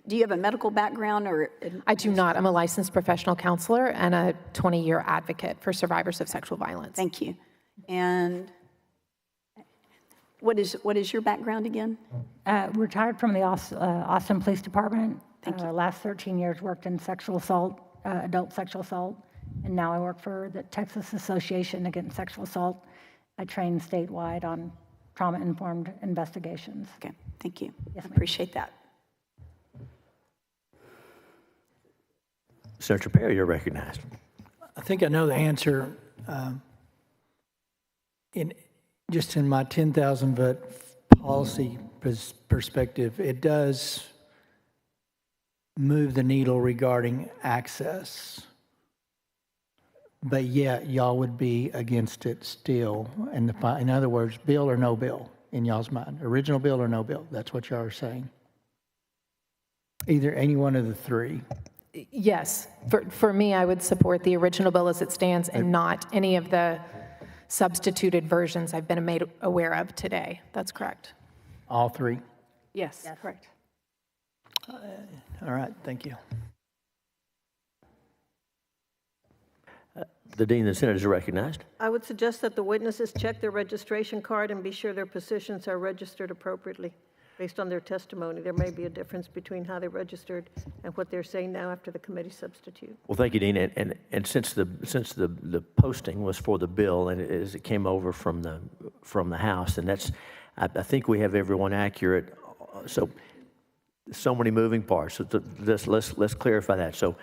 Do you have a medical background or? I do not. I'm a licensed professional counselor and a 20-year advocate for survivors of sexual violence. Thank you. And what is your background again? Retired from the Austin Police Department. Last 13 years worked in sexual assault, adult sexual assault, and now I work for the Texas Association Against Sexual Assault. I train statewide on trauma-informed investigations. Okay, thank you. Yes, I appreciate that. Senator Perry, you're recognized. I think I know the answer. In my 10,000-foot policy perspective, it does move the needle regarding access. But yet, y'all would be against it still. In other words, bill or no bill in y'all's mind. Original bill or no bill. That's what y'all are saying. Either any one of the three. Yes. For me, I would support the original bill as it stands and not any of the substituted versions I've been made aware of today. That's correct. All three? Yes, correct. All right, thank you. The Dean of the Senate is recognized. I would suggest that the witnesses check their registration card and be sure their positions are registered appropriately based on their testimony. There may be a difference between how they registered and what they're saying now after the committee substitute. Well, thank you, Dean. And since the posting was for the bill and as it came over from the House, and I think we have everyone accurate. So many moving parts. So let's clarify that. So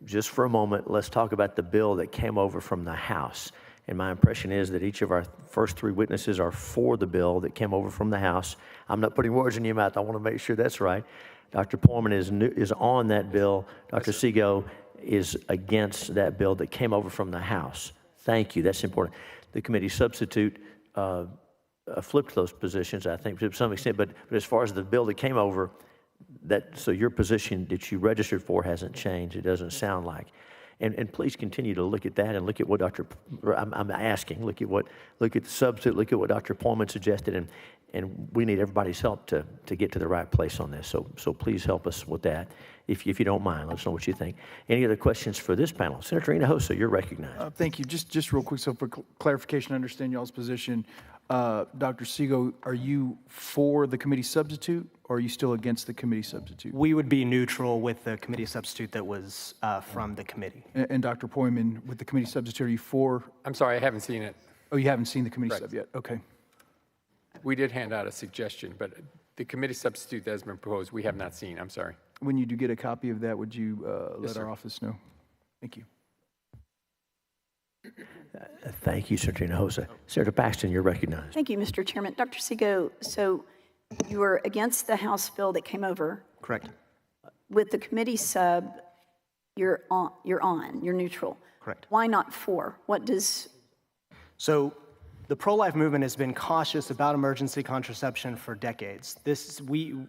just for a moment, let's talk about the bill that came over from the House. And my impression is that each of our first three witnesses are for the bill that came over from the House. I'm not putting words in your mouth. I want to make sure that's right. Dr. Poyman is on that bill. Dr. Seago is against that bill that came over from the House. Thank you. That's important. The committee substitute flipped those positions, I think, to some extent. But as far as the bill that came over, so your position that you registered for hasn't changed. It doesn't sound like. And please continue to look at that and look at what I'm asking, look at the substitute, look at what Dr. Poyman suggested, and we need everybody's help to get to the right place on this. So please help us with that, if you don't mind. Let us know what you think. Any other questions for this panel? Senator Hinojosa, you're recognized. Thank you. Just real quick, so for clarification, I understand y'all's position. Dr. Seago, are you for the committee substitute, or are you still against the committee substitute? We would be neutral with the committee substitute that was from the committee. And Dr. Poyman, with the committee substitute, are you for? I'm sorry, I haven't seen it. Oh, you haven't seen the committee sub yet? Okay. We did hand out a suggestion, but The committee substitute that has been proposed, we have not seen. I'm sorry. When you do get a copy of that, would you let sir. our office know? Thank you. Thank you, Senator Hinojosa. Senator Paxton, you're recognized. Thank you, Mr. Chairman. Dr. Seago, so you were against the House bill that came over. Correct. With the committee sub, you're neutral. Correct. Why not for? What does, So the pro-life movement has been cautious about emergency contraception for decades.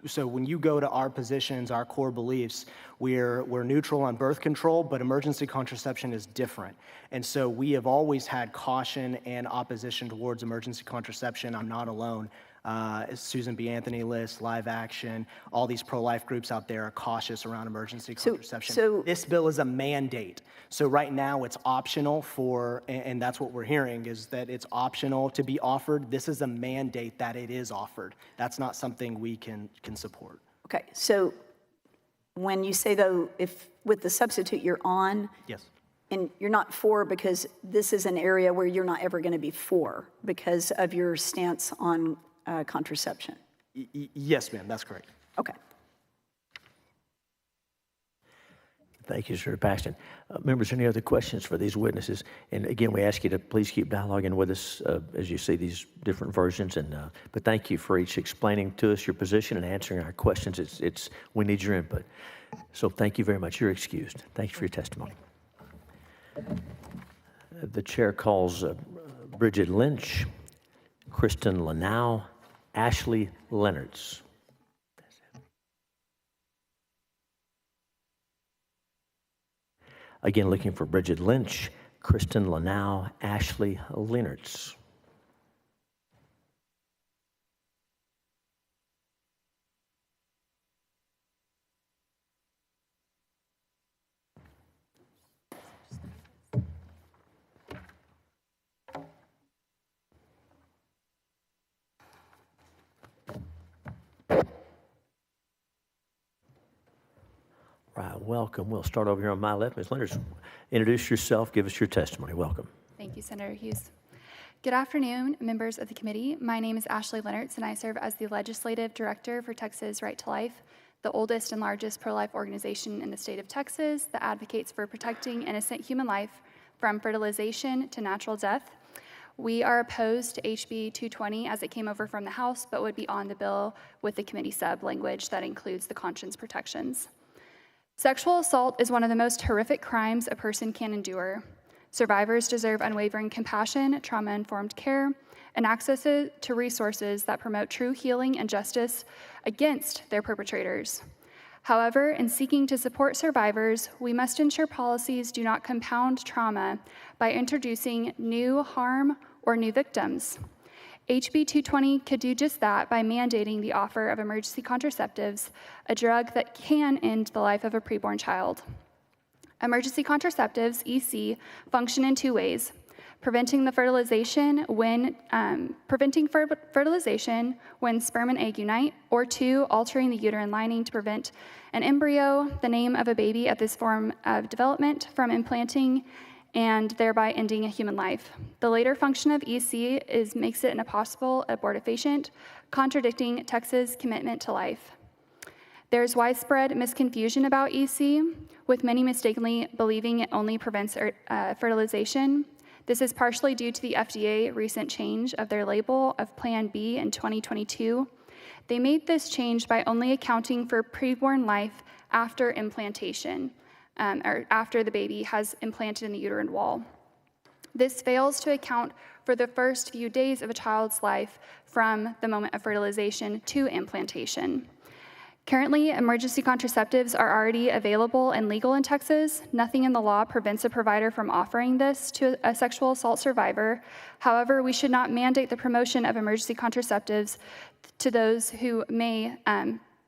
So when you go to our positions, our core beliefs, we're neutral on birth control, but emergency contraception is different. And so we have always had caution and opposition towards emergency contraception. I'm not alone. Susan B. Anthony List, Live Action, all these pro-life groups out there are cautious around emergency contraception. so- This bill is a mandate. So right now it's optional for, and that's what we're hearing, is that it's optional to be offered. This is a mandate that it is offered. That's not something we can support. okay, so when you say though, if with the substitute you're on, Yes. and you're not for because this is an area where you're not ever going to be for because of your stance on contraception. Yes, ma'am, that's correct. Okay. Thank you, Senator Paxton. Members, any other questions for these witnesses? And again, we ask you to please keep dialoguing with us as you see these different versions. But thank you for each explaining to us your position and answering our questions. We need your input. So thank you very much. You're excused. Thank you for your testimony. The chair calls Bridget Lynch, Kristen Lanau, Ashley Leonards. Again, looking for Bridget Lynch, Kristen Lanau, Ashley Leonards. Right, welcome. We'll start over here on my left. Ms. Leonards, introduce yourself, give us your testimony. Welcome. Thank you, Senator Hughes. Good afternoon, members of the committee. My name is Ashley Leonards, and I serve as the Legislative Director for Texas Right to Life, the oldest and largest pro-life organization in the state of Texas that advocates for protecting innocent human life from fertilization to natural death. We are opposed to HB 220 as it came over from the House, but would be on the bill with the committee sub language that includes the conscience protections. Sexual assault is one of the most horrific crimes a person can endure. Survivors deserve unwavering compassion, trauma-informed care, and access to resources that promote true healing and justice against their perpetrators. However, in seeking to support survivors, we must ensure policies do not compound trauma by introducing new harm or new victims. HB 220 could do just that by mandating the offer of emergency contraceptives, a drug that can end the life of a preborn child. Emergency contraceptives, EC, function in two ways: preventing fertilization when sperm and egg unite, or two, altering the uterine lining to prevent an embryo, the name of a baby at this form of development, from implanting and thereby ending a human life. The later function of EC makes it an impossible abortifacient, contradicting Texas' commitment to life. There's widespread misconfusion about EC, with many mistakenly believing it only prevents fertilization. This is partially due to the FDA recent change of their label of Plan B in 2022. They made this change by only accounting for preborn life after implantation, or after the baby has implanted in the uterine wall. This fails to account for the first few days of a child's life from the moment of fertilization to implantation. Currently, emergency contraceptives are already available and legal in Texas. Nothing in the law prevents a provider from offering this to a sexual assault survivor. However, we should not mandate the promotion of emergency contraceptives to those who may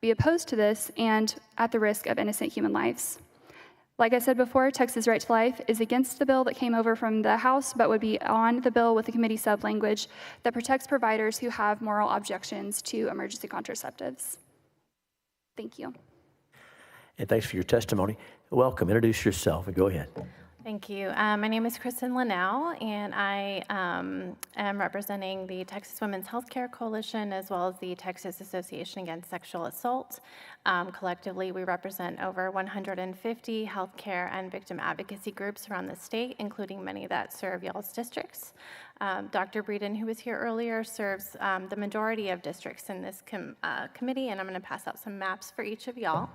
be opposed to this and at the risk of innocent human lives. Like I said before, Texas Right to Life is against the bill that came over from the House, but would be on the bill with the committee sub-language that protects providers who have moral objections to emergency contraceptives. Thank you. And thanks for your testimony. Welcome. Introduce yourself and go ahead. Thank you. My name is Kristen Linnell, and I am representing the Texas Women's Healthcare Coalition as well as the Texas Association Against Sexual Assault. Collectively, we represent over 150 healthcare and victim advocacy groups around the state, including many that serve y'all's districts. Dr. Breeden, who was here earlier, serves the majority of districts in this committee, and I'm going to pass out some maps for each of y'all.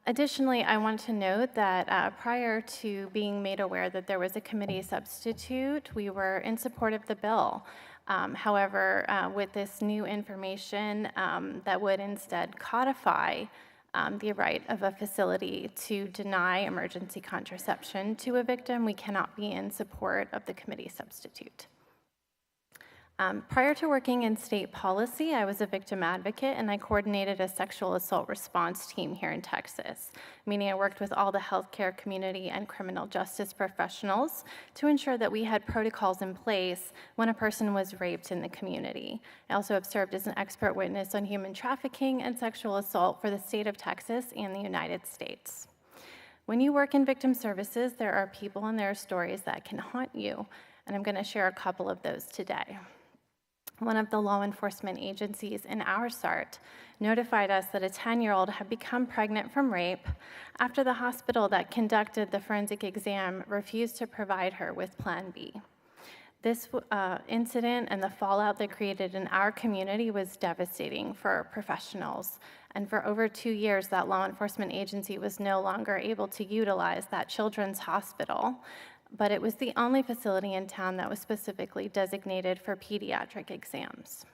Additionally, I want to note that prior to being made aware that there was a committee substitute, we were in support of the bill. However, with this new information that would instead codify the right of a facility to deny emergency contraception to a victim, we cannot be in support of the committee substitute. Prior to working in state policy, I was a victim advocate and I coordinated a sexual assault response team here in Texas, meaning I worked with all the healthcare community and criminal justice professionals to ensure that we had protocols in place when a person was raped in the community. I also have served as an expert witness on human trafficking and sexual assault for the state of Texas and the United States. When you work in victim services, there are people and there are stories that can haunt you, and I'm going to share a couple of those today. One of the law enforcement agencies in our SART notified us that a 10-year-old had become pregnant from rape after the hospital that conducted the forensic exam refused to provide her with Plan B. This incident and the fallout that created in our community was devastating for professionals. And for over 2 years, that law enforcement agency was no longer able to utilize that children's hospital, but it was the only facility in town that was specifically designated for pediatric exams.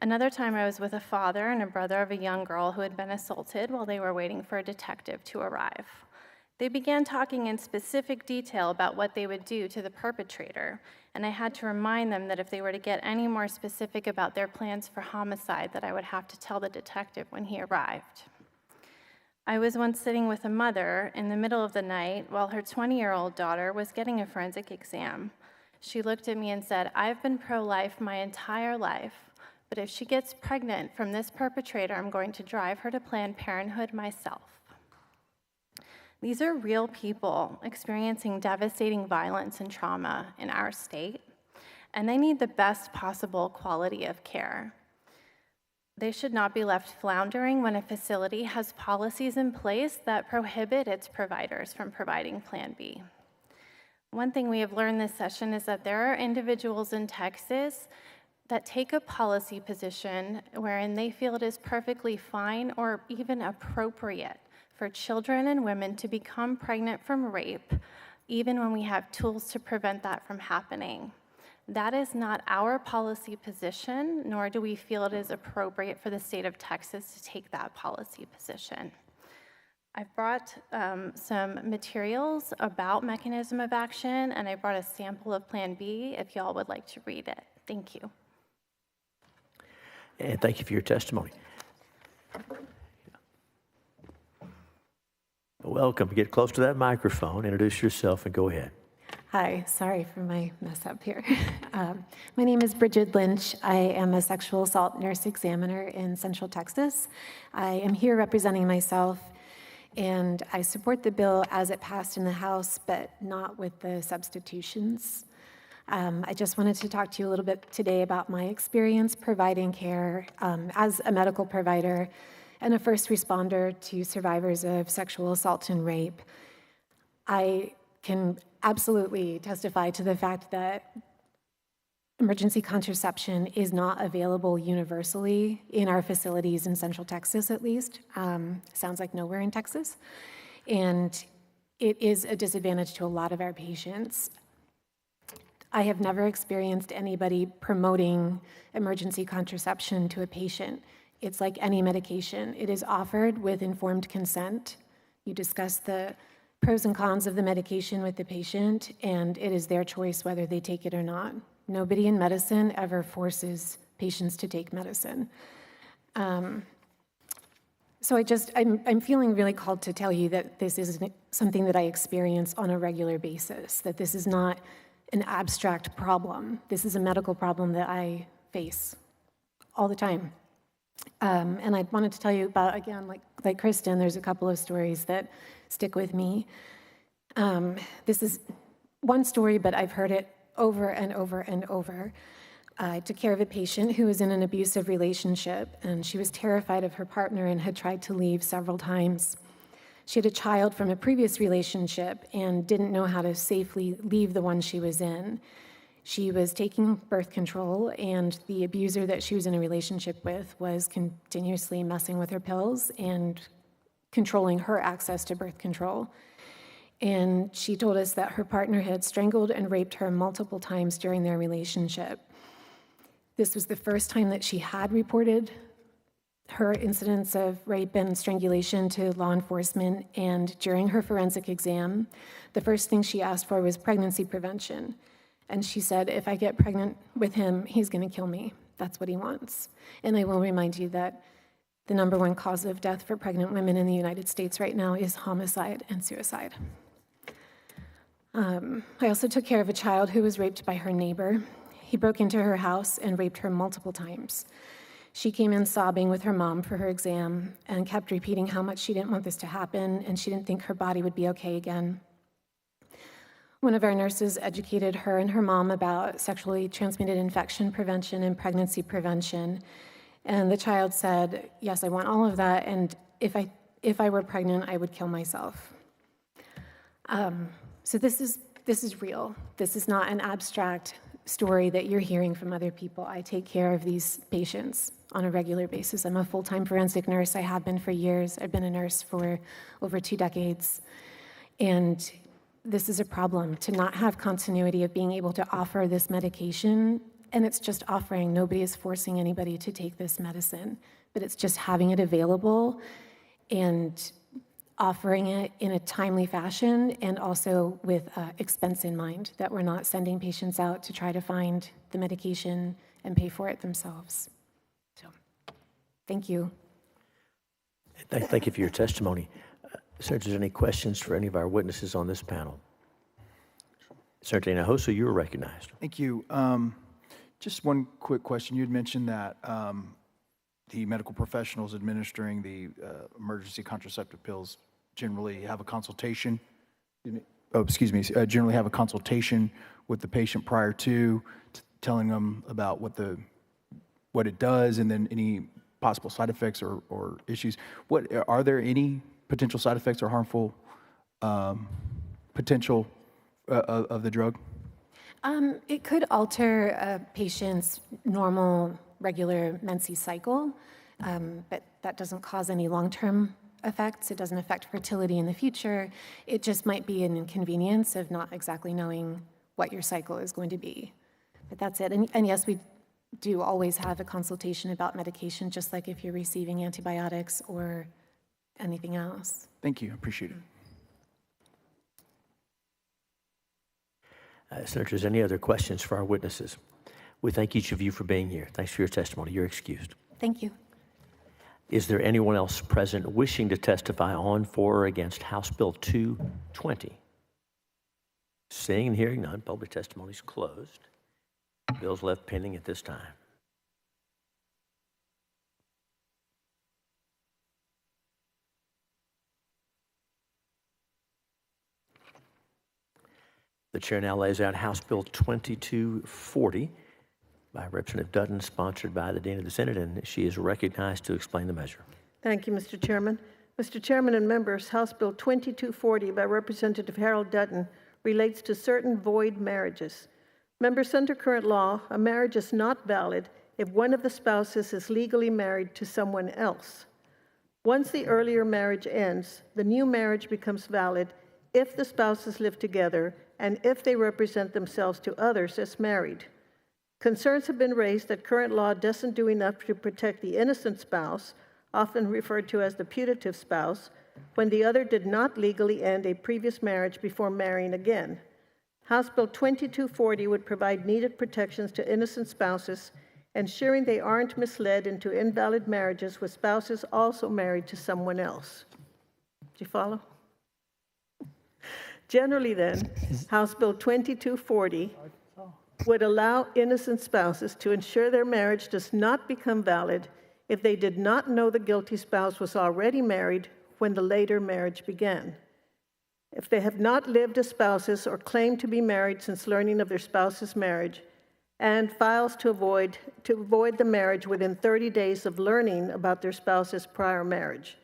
Another time I was with a father and a brother of a young girl who had been assaulted while they were waiting for a detective to arrive. They began talking in specific detail about what they would do to the perpetrator, and I had to remind them that if they were to get any more specific about their plans for homicide, that I would have to tell the detective when he arrived. I was once sitting with a mother in the middle of the night while her 20-year-old daughter was getting a forensic exam. She looked at me and said, "I've been pro-life my entire life, but if she gets pregnant from this perpetrator, I'm going to drive her to Planned Parenthood myself." These are real people experiencing devastating violence and trauma in our state, and they need the best possible quality of care. They should not be left floundering when a facility has policies in place that prohibit its providers from providing Plan B. One thing we have learned this session is that there are individuals in Texas that take a policy position wherein they feel it is perfectly fine or even appropriate for children and women to become pregnant from rape, even when we have tools to prevent that from happening. That is not our policy position, nor do we feel it is appropriate for the state of Texas to take that policy position. I've brought some materials about mechanism of action, and I brought a sample of Plan B if y'all would like to read it. Thank you. And thank you for your testimony. Welcome. Get close to that microphone, introduce yourself, and go ahead. Hi, sorry for my mess up here. My name is Bridget Lynch. I am a sexual assault nurse examiner in Central Texas. I am here representing myself, and I support the bill as it passed in the House, but not with the substitutions. I just wanted to talk to you a little bit today about my experience providing care as a medical provider and a first responder to survivors of sexual assault and rape. I can absolutely testify to the fact that emergency contraception is not available universally in our facilities in Central Texas, at least. Sounds like nowhere in Texas. And it is a disadvantage to a lot of our patients. I have never experienced anybody promoting emergency contraception to a patient. It's like any medication. It is offered with informed consent. You discuss the pros and cons of the medication with the patient, and it is their choice whether they take it or not. Nobody in medicine ever forces patients to take medicine. So I'm feeling really called to tell you that this is something that I experience on a regular basis, that this is not an abstract problem. This is a medical problem that I face all the time. And I wanted to tell you about, again, like Kristen, there's a couple of stories that stick with me. This is one story, but I've heard it over and over and over. I took care of a patient who was in an abusive relationship, and she was terrified of her partner and had tried to leave several times. She had a child from a previous relationship and didn't know how to safely leave the one she was in. She was taking birth control, and the abuser that she was in a relationship with was continuously messing with her pills and controlling her access to birth control. And she told us that her partner had strangled and raped her multiple times during their relationship. This was the first time that she had reported her incidents of rape and strangulation to law enforcement, and during her forensic exam, the first thing she asked for was pregnancy prevention. And she said, if I get pregnant with him, he's going to kill me. That's what he wants. And I will remind you that the #1 cause of death for pregnant women in the United States right now is homicide and suicide. I also took care of a child who was raped by her neighbor. He broke into her house and raped her multiple times. She came in sobbing with her mom for her exam and kept repeating how much she didn't want this to happen and she didn't think her body would be okay again. One of our nurses educated her and her mom about sexually transmitted infection prevention and pregnancy prevention. And the child said, yes, I want all of that, and if I were pregnant, I would kill myself. So this is real. This is not an abstract story that you're hearing from other people. I take care of these patients on a regular basis. I'm a full-time forensic nurse. I have been for years. I've been a nurse for over 2 decades. And this is a problem, to not have continuity of being able to offer this medication. And it's just offering. Nobody is forcing anybody to take this medicine, but it's just having it available and offering it in a timely fashion, and also with expense in mind, that we're not sending patients out to try to find the medication and pay for it themselves. So, thank you. Thank you for your testimony. Sir, if there's any questions for any of our witnesses on this panel? Senator Hinojosa, you are recognized. Thank you. Just one quick question. You had mentioned that the medical professionals administering the emergency contraceptive pills generally have a consultation. Generally have a consultation with the patient prior to telling them about what it does, and then any possible side effects or issues. Are there any potential side effects or harmful potential of the drug? It could alter a patient's normal, regular menses cycle, but that doesn't cause any long-term effects. It doesn't affect fertility in the future. It just might be an inconvenience of not exactly knowing what your cycle is going to be. But that's it. And yes, we do always have a consultation about medication, just like if you're receiving antibiotics or anything else. Thank you. I appreciate it. Senators, any other questions for our witnesses? We thank each of you for being here. Thanks for your testimony. You're excused. Thank you. Is there anyone else present wishing to testify on, for, or against House Bill 220? Seeing and hearing none, public testimony is closed. Bills left pending at this time. The chair now lays out House Bill 2240 by Representative Dutton, sponsored by the Dean of the Senate, and she is recognized to explain the measure. Thank you, Mr. Chairman. Mr. Chairman and members, House Bill 2240 by Representative Harold Dutton relates to certain void marriages. Members, under current law, a marriage is not valid if one of the spouses is legally married to someone else. Once the earlier marriage ends, the new marriage becomes valid if the spouses live together and if they represent themselves to others as married. Concerns have been raised that current law doesn't do enough to protect the innocent spouse, often referred to as the putative spouse, when the other did not legally end a previous marriage before marrying again. House Bill 2240 would provide needed protections to innocent spouses, ensuring they aren't misled into invalid marriages with spouses also married to someone else. Do you follow? Generally then, House Bill 2240 would allow innocent spouses to ensure their marriage does not become valid if they did not know the guilty spouse was already married when the later marriage began. if they have not lived as spouses or claim to be married since learning of their spouse's marriage, and files to avoid the marriage within 30 days of learning about their spouse's prior marriage.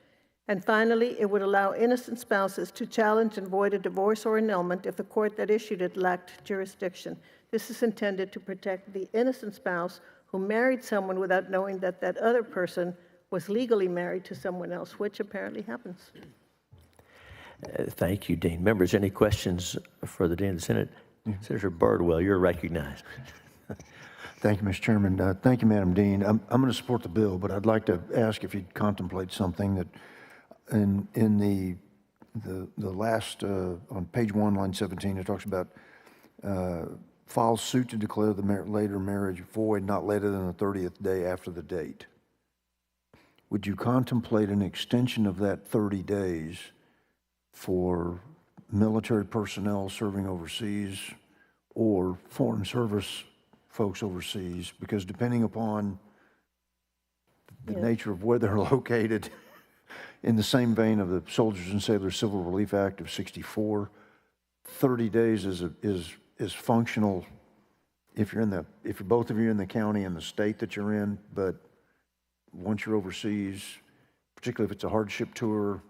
And finally, it would allow innocent spouses to challenge and void a divorce or annulment if the court that issued it lacked jurisdiction. This is intended to protect the innocent spouse who married someone without knowing that that other person was legally married to someone else, which apparently happens. Thank you, Dean. Members, any questions for the Dean of the Senate? Senator Birdwell, you're recognized. Thank you, Mr. Chairman. Thank you, Madam Dean. I'm going to support the bill, but I'd like to ask if you'd contemplate something that in the last, on page 1, line 17, it talks about files suit to declare the later marriage void not later than the 30th day after the date. Would you contemplate an extension of that 30 days for military personnel serving overseas or foreign service folks overseas? Because depending upon the nature of where they're located, in the same vein of the Soldiers and Sailors Civil Relief Act of '64, 30 days is functional if you're both of you in the county and the state that you're in, but once you're overseas, particularly if it's a hardship tour.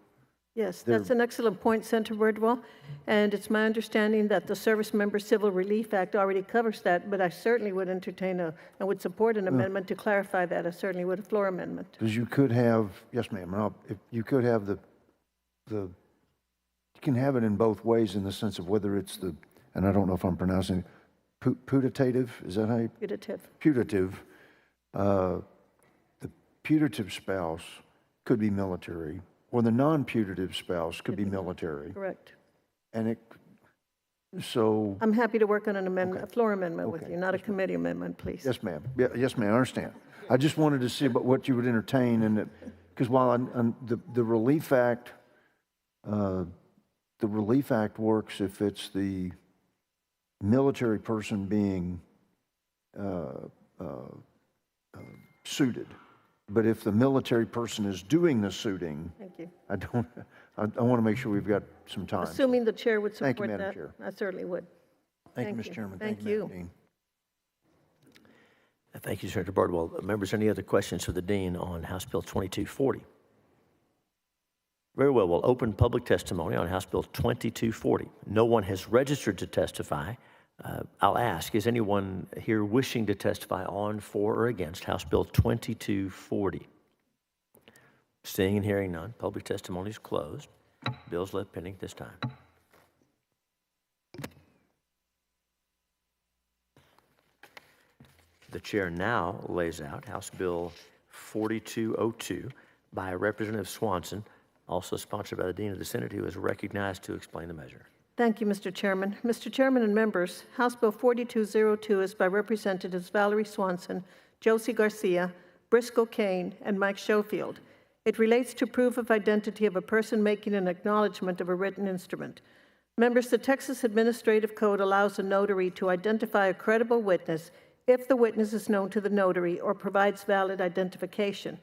Yes, that's an excellent point, Senator Birdwell. And it's my understanding that the Service Member Civil Relief Act already covers that, but I certainly would entertain and would support an amendment to clarify that. I certainly would, a floor amendment. Because you could have, yes, ma'am, if you could have you can have it in both ways in the sense of whether it's and I don't know if I'm pronouncing it, putative, is that how you? Putative. Putative. The putative spouse could be military, or the non-putative spouse could be military. Correct. And so. I'm happy to work on an amendment, a floor amendment with you, not a committee amendment, please. Yes, ma'am. Yes, ma'am, I understand. I just wanted to see about what you would entertain, and because while the Relief Act, works if it's the military person being suited. But if the military person is doing the suiting, thank you. I want to make sure we've got some time. Assuming the chair would support Thank you, Madam that, Chair. I certainly would. Thank you, Mr. Chairman. Thank you, you. Madam Dean. Thank you, Senator Birdwell. Members, any other questions for the Dean on House Bill 2240? Very well, we'll open public testimony on House Bill 2240. No one has registered to testify. I'll ask, is anyone here wishing to testify on, for, or against House Bill 2240? Seeing and hearing none, public testimony is closed. Bill's left pending at this time. The chair now lays out House Bill 4202 by Representative Swanson, also sponsored by the Dean of the Senate, who is recognized to explain the measure. Thank you, Mr. Chairman. Mr. Chairman and members, House Bill 4202 is by Representatives Valerie Swanson, Josie Garcia, Briscoe Kane, and Mike Schofield. It relates to proof of identity of a person making an acknowledgement of a written instrument. Members, the Texas Administrative Code allows a notary to identify a credible witness if the witness is known to the notary or provides valid identification.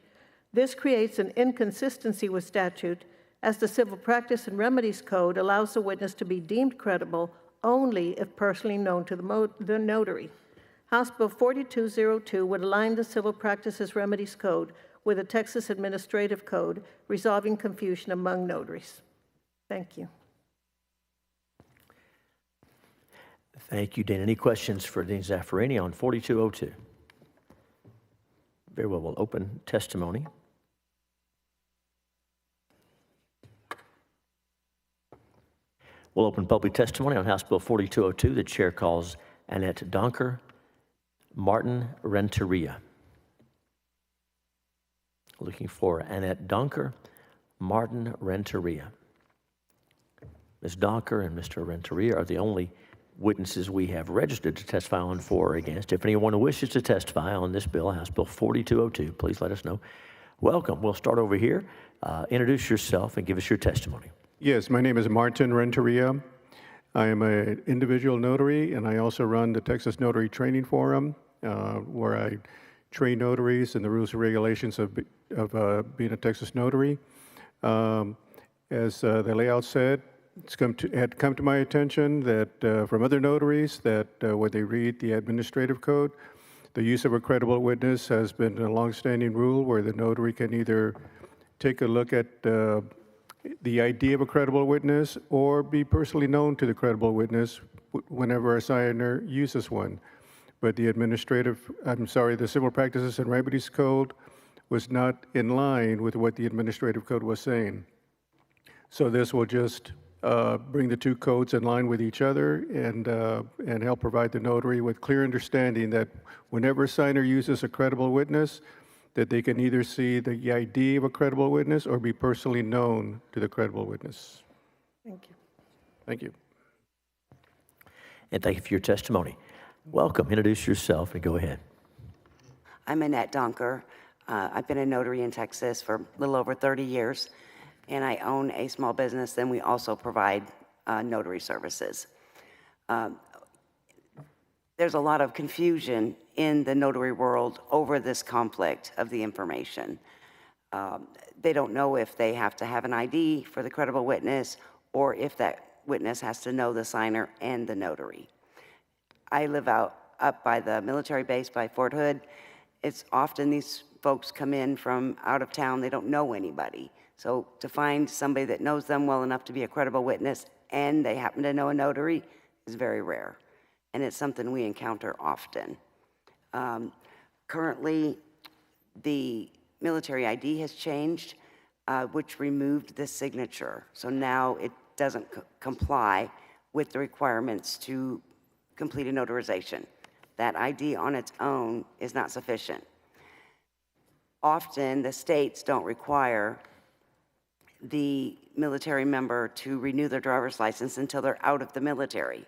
This creates an inconsistency with statute, as the Civil Practice and Remedies Code allows the witness to be deemed credible only if personally known to the notary. House Bill 4202 would align the Civil Practices Remedies Code with the Texas Administrative Code, resolving confusion among notaries. Thank you. Thank you, Dean. Any questions for Dean Zaffirini on 4202? Very well, we'll open testimony. We'll open public testimony on House Bill 4202. The chair calls Annette Donker, Martin Renteria. Looking for Annette Donker, Martin Renteria. Ms. Donker and Mr. Renteria are the only witnesses we have registered to testify on, for, or against. If anyone wishes to testify on this bill, House Bill 4202, please let us know. Welcome. We'll start over here. Introduce yourself and give us your testimony. Yes, my name is Martin Renteria. I am an individual notary, and I also run the Texas Notary Training Forum, where I train notaries in the rules and regulations of being a Texas notary. As the layout said, had come to my attention that from other notaries that when they read the administrative code, the use of a credible witness has been a longstanding rule where the notary can either take a look at the ID of a credible witness or be personally known to the credible witness whenever a signer uses one. But the the Civil Practices and Remedies Code was not in line with what the administrative code was saying. So this will just bring the two codes in line with each other and help provide the notary with clear understanding that whenever a signer uses a credible witness, that they can either see the ID of a credible witness or be personally known to the credible witness. Thank you. Thank you. And thank you for your testimony. Welcome. Introduce yourself and go ahead. I'm Annette Donker. I've been a notary in Texas for a little over 30 years, and I own a small business, and we also provide notary services. There's a lot of confusion in the notary world over this conflict of the information. They don't know if they have to have an ID for the credible witness or if that witness has to know the signer and the notary. I live up by the military base by Fort Hood. It's often these folks come in from out of town, they don't know anybody. So to find somebody that knows them well enough to be a credible witness and they happen to know a notary is very rare. And it's something we encounter often. Currently, the military ID has changed, which removed the signature. So now it doesn't comply with the requirements to complete a notarization. That ID on its own is not sufficient. Often, the states don't require the military member to renew their driver's license until they're out of the military.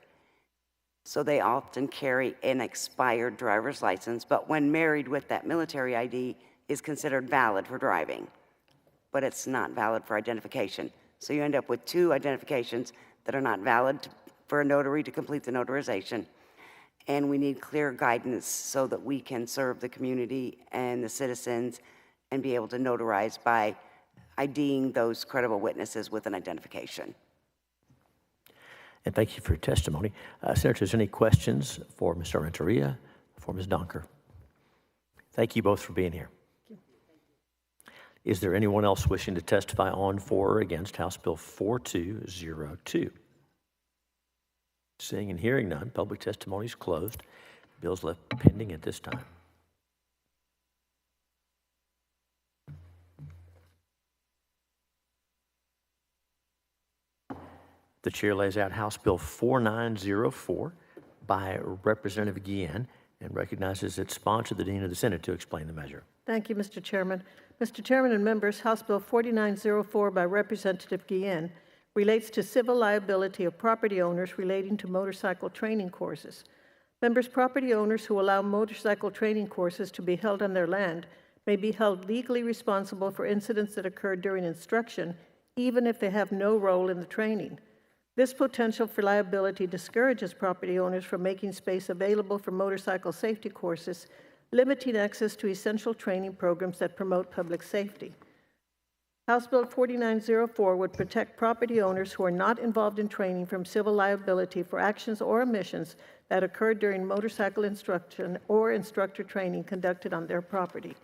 So they often carry an expired driver's license, but when married with that military ID, is considered valid for driving, but it's not valid for identification. So you end up with two identifications that are not valid for a notary to complete the notarization. And we need clear guidance so that we can serve the community and the citizens and be able to notarize by IDing those credible witnesses with an identification. And thank you for your testimony. Senators, any questions for Mr. Renteria, for Ms. Donker? Thank you both for being here. Is there anyone else wishing to testify on, for, or against House Bill 4202? Seeing and hearing none, public testimony is closed. Bill's left pending at this time. The chair lays out House Bill 4904 by Representative Guillen and recognizes its sponsor, the Dean of the Senate, to explain the measure. Thank you, Mr. Chairman. Mr. Chairman and members, House Bill 4904 by Representative Guillen relates to civil liability of property owners relating to motorcycle training courses. Members, property owners who allow motorcycle training courses to be held on their land may be held legally responsible for incidents that occurred during instruction, even if they have no role in the training. This potential for liability discourages property owners from making space available for motorcycle safety courses, limiting access to essential training programs that promote public safety. House Bill 4904 would protect property owners who are not involved in training from civil liability for actions or omissions that occurred during motorcycle instruction or instructor training conducted on their property.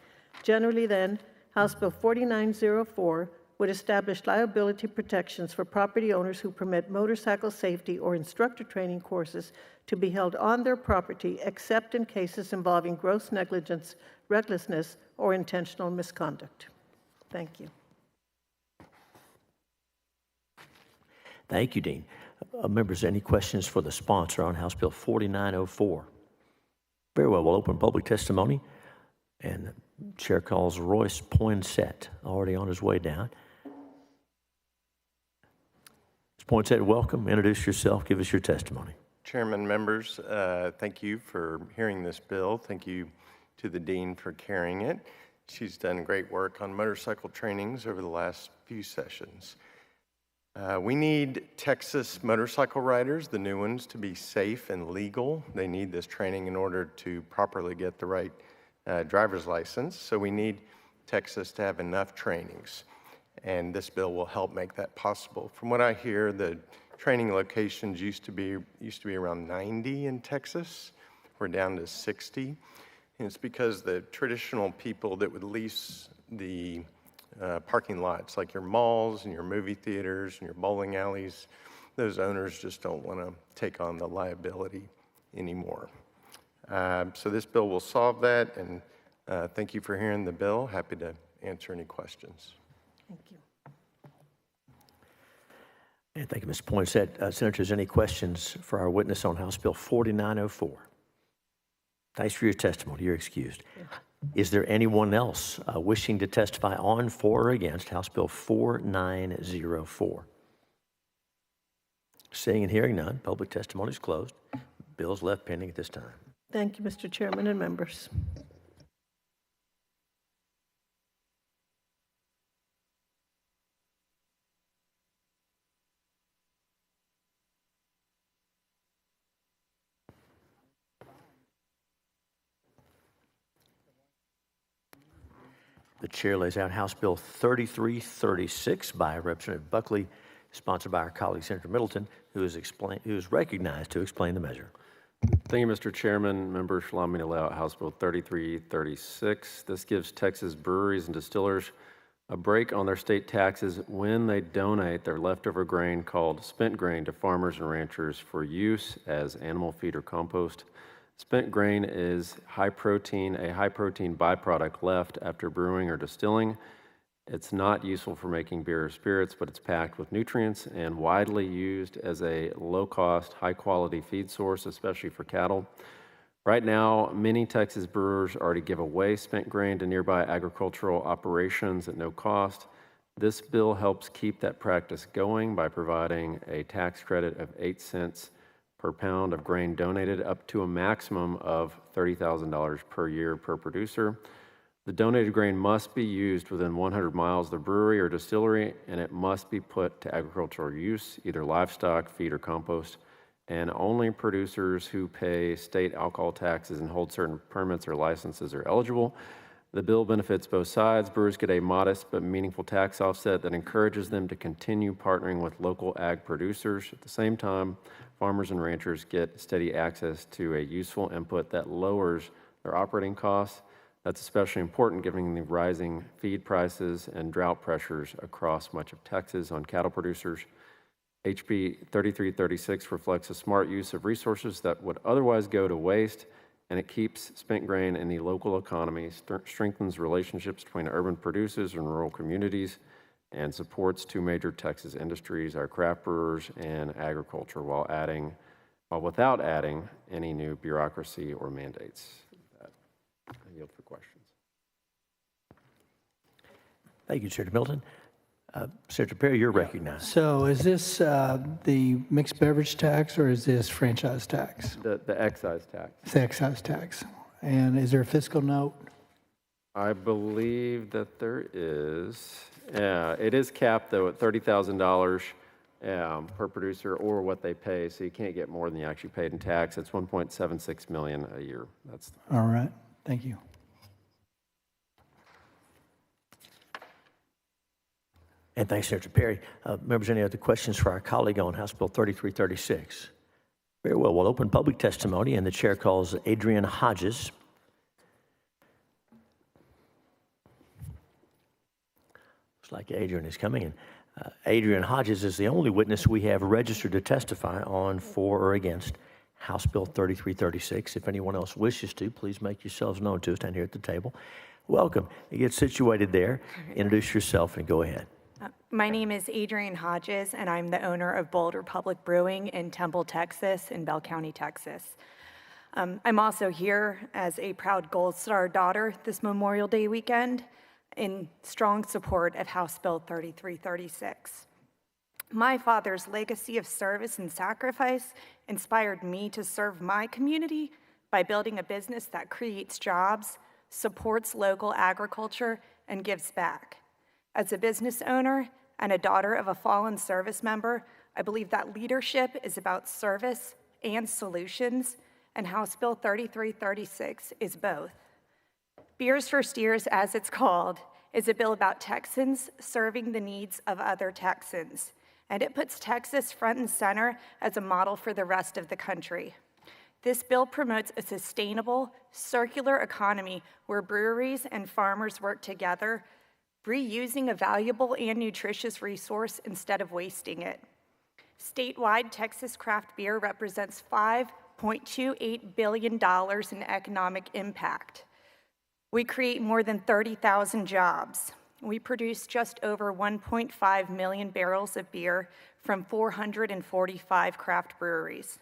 Generally then, House Bill 4904 would establish liability protections for property owners who permit motorcycle safety or instructor training courses to be held on their property, except in cases involving gross negligence, recklessness, or intentional misconduct. Thank you. Thank you, Dean. Members, any questions for the sponsor on House Bill 4904? Very well, we'll open public testimony. And the chair calls Royce Poinsett, already on his way down. Mr. Poinsett, welcome. Introduce yourself. Give us your testimony. Chairman, members, thank you for hearing this bill. Thank you to the Dean for carrying it. She's done great work on motorcycle trainings over the last few sessions. We need Texas motorcycle riders, the new ones, to be safe and legal. They need this training in order to properly get the right driver's license. So we need Texas to have enough trainings. and this bill will help make that possible. From what I hear, the training locations used to be around 90 in Texas. We're down to 60. And it's because the traditional people that would lease the parking lots, like your malls and your movie theaters and your bowling alleys, those owners just don't want to take on the liability anymore. So this bill will solve that, and thank you for hearing the bill. Happy to answer any questions. Thank you. And thank you, Mr. Poinsett. Senators, any questions for our witness on House Bill 4904? Thanks for your testimony. You're excused. Is there anyone else wishing to testify on, for, or against House Bill 4904? Seeing and hearing none, public testimony is closed. Bill is left pending at this time. Thank you, Mr. Chairman and members. The chair lays out House Bill 3336 by Representative Buckley, sponsored by our colleague Senator Middleton, who is recognized to explain the measure. Thank you, Mr. Chairman. Members, allow me to lay out House Bill 3336. This gives Texas breweries and distillers a break on their state taxes when they donate their leftover grain called spent grain to farmers and ranchers for use as animal feed or compost. Spent grain is a high protein byproduct left after brewing or distilling. It's not useful for making beer or spirits, but it's packed with nutrients and widely used as a low-cost, high-quality feed source, especially for cattle. Right now, many Texas brewers already give away spent grain to nearby agricultural operations at no cost. This bill helps keep that practice going by providing a tax credit of 8 cents per pound of grain donated, up to a maximum of $30,000 per year per producer. The donated grain must be used within 100 miles of the brewery or distillery, and it must be put to agricultural use, either livestock, feed, or compost. And only producers who pay state alcohol taxes and hold certain permits or licenses are eligible. The bill benefits both sides. Brewers get a modest but meaningful tax offset that encourages them to continue partnering with local ag producers. At the same time, farmers and ranchers get steady access to a useful input that lowers their operating costs. That's especially important given the rising feed prices and drought pressures across much of Texas on cattle producers. HB 3336 reflects a smart use of resources that would otherwise go to waste, and it keeps spent grain in the local economy, strengthens relationships between urban producers and rural communities, and supports two major Texas industries, our craft brewers and agriculture, while without adding any new bureaucracy or mandates. I yield for questions. Thank you, Senator Middleton. Senator Perry, you're recognized. So is this the mixed beverage tax or is this franchise tax? The excise tax. It's the excise tax. And is there a fiscal note? I believe that there is. Yeah, it is capped though at $30,000 per producer or what they pay, so you can't get more than you actually paid in tax. It's $1.76 million a year. That's all right. Thank you. And thanks, Senator Perry. Members, any other questions for our colleague on House Bill 3336? Very well. We'll open public testimony, and the chair calls Adrian Hodges. Looks like Adrian is coming in. Adrian Hodges is the only witness we have registered to testify on, for, or against House Bill 3336. If anyone else wishes to, please make yourselves known to us down here at the table. Welcome. You get situated there. Introduce yourself and go ahead. My name is Adrian Hodges, and I'm the owner of Bold Republic Brewing in Temple, Texas, in Bell County, Texas. I'm also here as a proud Gold Star daughter this Memorial Day weekend in strong support of House Bill 3336. My father's legacy of service and sacrifice inspired me to serve my community by building a business that creates jobs, supports local agriculture, and gives back. As a business owner and a daughter of a fallen service member, I believe that leadership is about service and solutions, and House Bill 3336 is both. Beers for Steers, as it's called, is a bill about Texans serving the needs of other Texans, and it puts Texas front and center as a model for the rest of the country. This bill promotes a sustainable, circular economy where breweries and farmers work together, reusing a valuable and nutritious resource instead of wasting it. Statewide, Texas craft beer represents $5.28 billion in economic impact. We create more than 30,000 jobs. We produce just over 1.5 million barrels of beer from 445 craft breweries.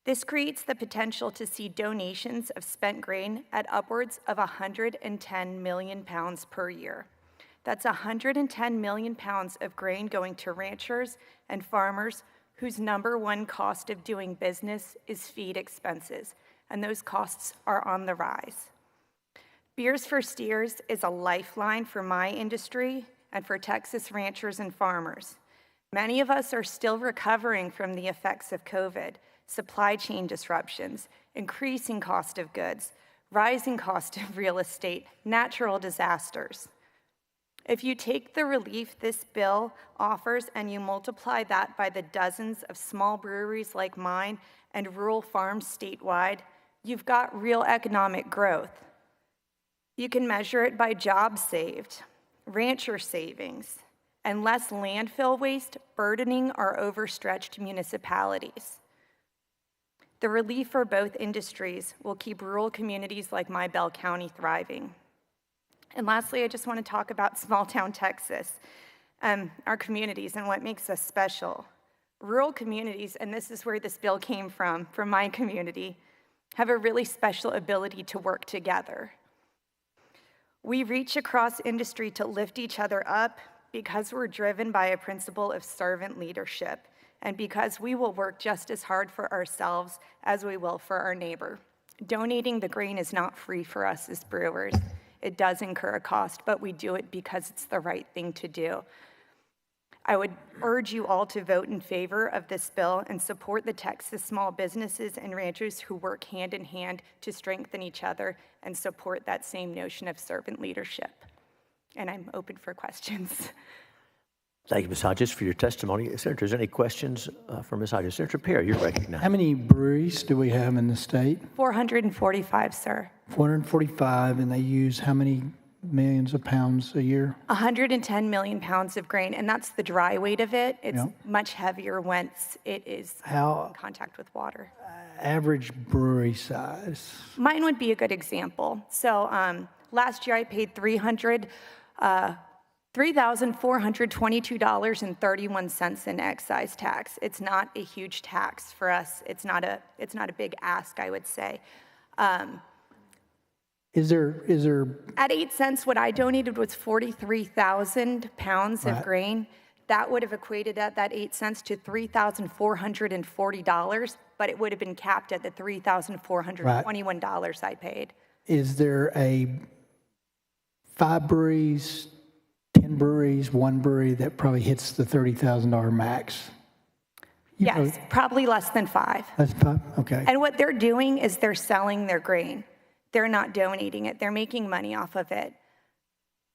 This creates the potential to see donations of spent grain at upwards of 110 million pounds per year. That's 110 million pounds of grain going to ranchers and farmers whose number one cost of doing business is feed expenses, and those costs are on the rise. Beers for Steers is a lifeline for my industry and for Texas ranchers and farmers. Many of us are still recovering from the effects of COVID, supply chain disruptions, increasing cost of goods, rising cost of real estate, natural disasters. If you take the relief this bill offers and you multiply that by the dozens of small breweries like mine and rural farms statewide, you've got real economic growth. You can measure it by jobs saved, rancher savings, and less landfill waste burdening our overstretched municipalities. The relief for both industries will keep rural communities like my Bell County thriving. And lastly, I just want to talk about small town Texas, our communities and what makes us special. Rural communities, and this is where this bill came from my community, have a really special ability to work together. We reach across industry to lift each other up because we're driven by a principle of servant leadership and because we will work just as hard for ourselves as we will for our neighbor. Donating the grain is not free for us as brewers. It does incur a cost, but we do it because it's the right thing to do. I would urge you all to vote in favor of this bill and support the Texas small businesses and ranchers who work hand in hand to strengthen each other and support that same notion of servant leadership. And I'm open for questions. Thank you, Ms. Hodges, for your testimony. Senators, any questions for Ms. Hodges? Senator Perry, you're recognized. How many breweries do we have in the state? 445, sir. 445, and they use how many millions of pounds a year? 110 million pounds of grain, and that's the dry weight of it. It's much heavier once it is in contact with water. Average brewery size? Mine would be a good example. So last year I paid $3,422.31 in excise tax. It's not a huge tax for us. It's not a big ask, I would say. Is there At 8 cents, what I donated was 43,000 pounds of grain. That would have equated at that 8 cents to $3,440, but it would have been capped at the $3,421 I paid. Is there a 5 breweries, 10 breweries, 1 brewery that probably hits the $30,000 max? Yes, probably less than 5. That's 5, okay. And what they're doing is they're selling their grain. They're not donating it. They're making money off of it.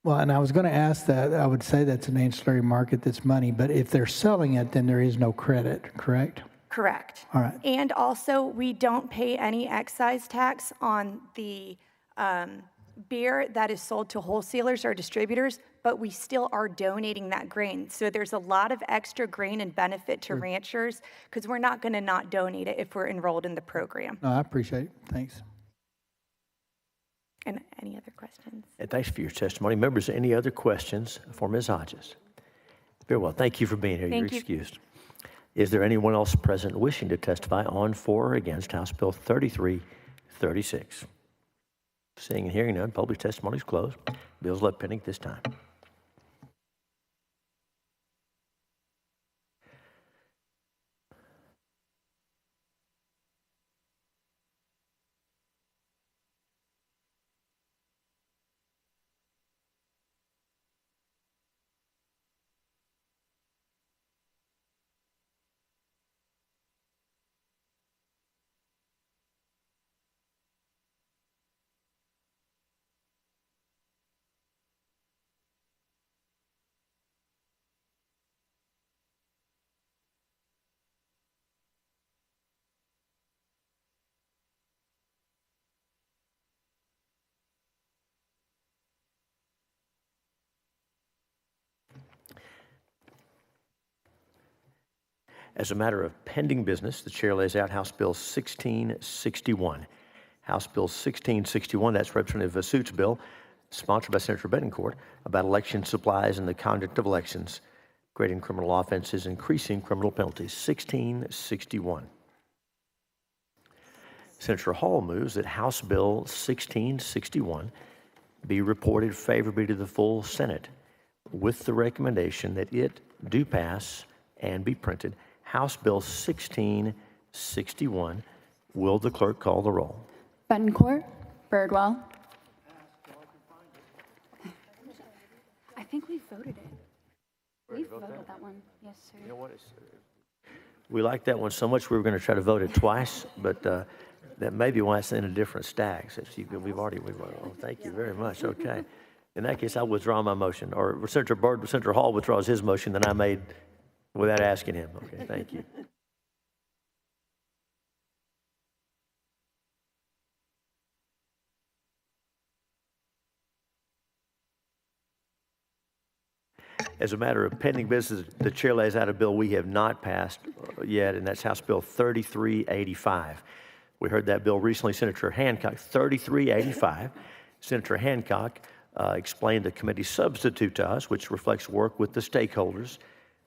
Well, and I was going to ask that. I would say that's an ancillary market that's money, but if they're selling it, then there is no credit, correct? Correct. All right. And also, we don't pay any excise tax on the beer that is sold to wholesalers or distributors, but we still are donating that grain. So there's a lot of extra grain and benefit to ranchers because we're not going to not donate it if we're enrolled in the program. No, I appreciate it. Thanks. And any other questions? And thanks for your testimony. Members, any other questions for Ms. Hodges? Very well. Thank you for being here. You're excused. Is there anyone else present wishing to testify on, for, or against House Bill 3336? Seeing and hearing none, public testimony is closed. Bill's left pending at this time. As a matter of pending business, the chair lays out House Bill 1661. House Bill 1661, that's Representative Vasut's bill, sponsored by Senator Bettencourt, about election supplies and the conduct of elections, creating criminal offenses, increasing criminal penalties. 1661. Senator Hall moves that House Bill 1661 be reported favorably to the full Senate with the recommendation that it do pass and be printed. House Bill 1661. Will the clerk call the roll? Bettencourt, Birdwell. I think we voted it. We voted that one. Yes, sir. You know what? We like that one so much we were going to try to vote it twice, but that may be why it's in a different stack. So oh, thank you very much. Okay. In that case, I withdraw my motion. Or Senator Hall withdraws his motion that I made without asking him. Okay, thank you. As a matter of pending business, the chair lays out a bill we have not passed yet, and that's House Bill 3385. We heard that bill recently, Senator Hancock, 3385. Senator Hancock explained the committee substitute to us, which reflects work with the stakeholders.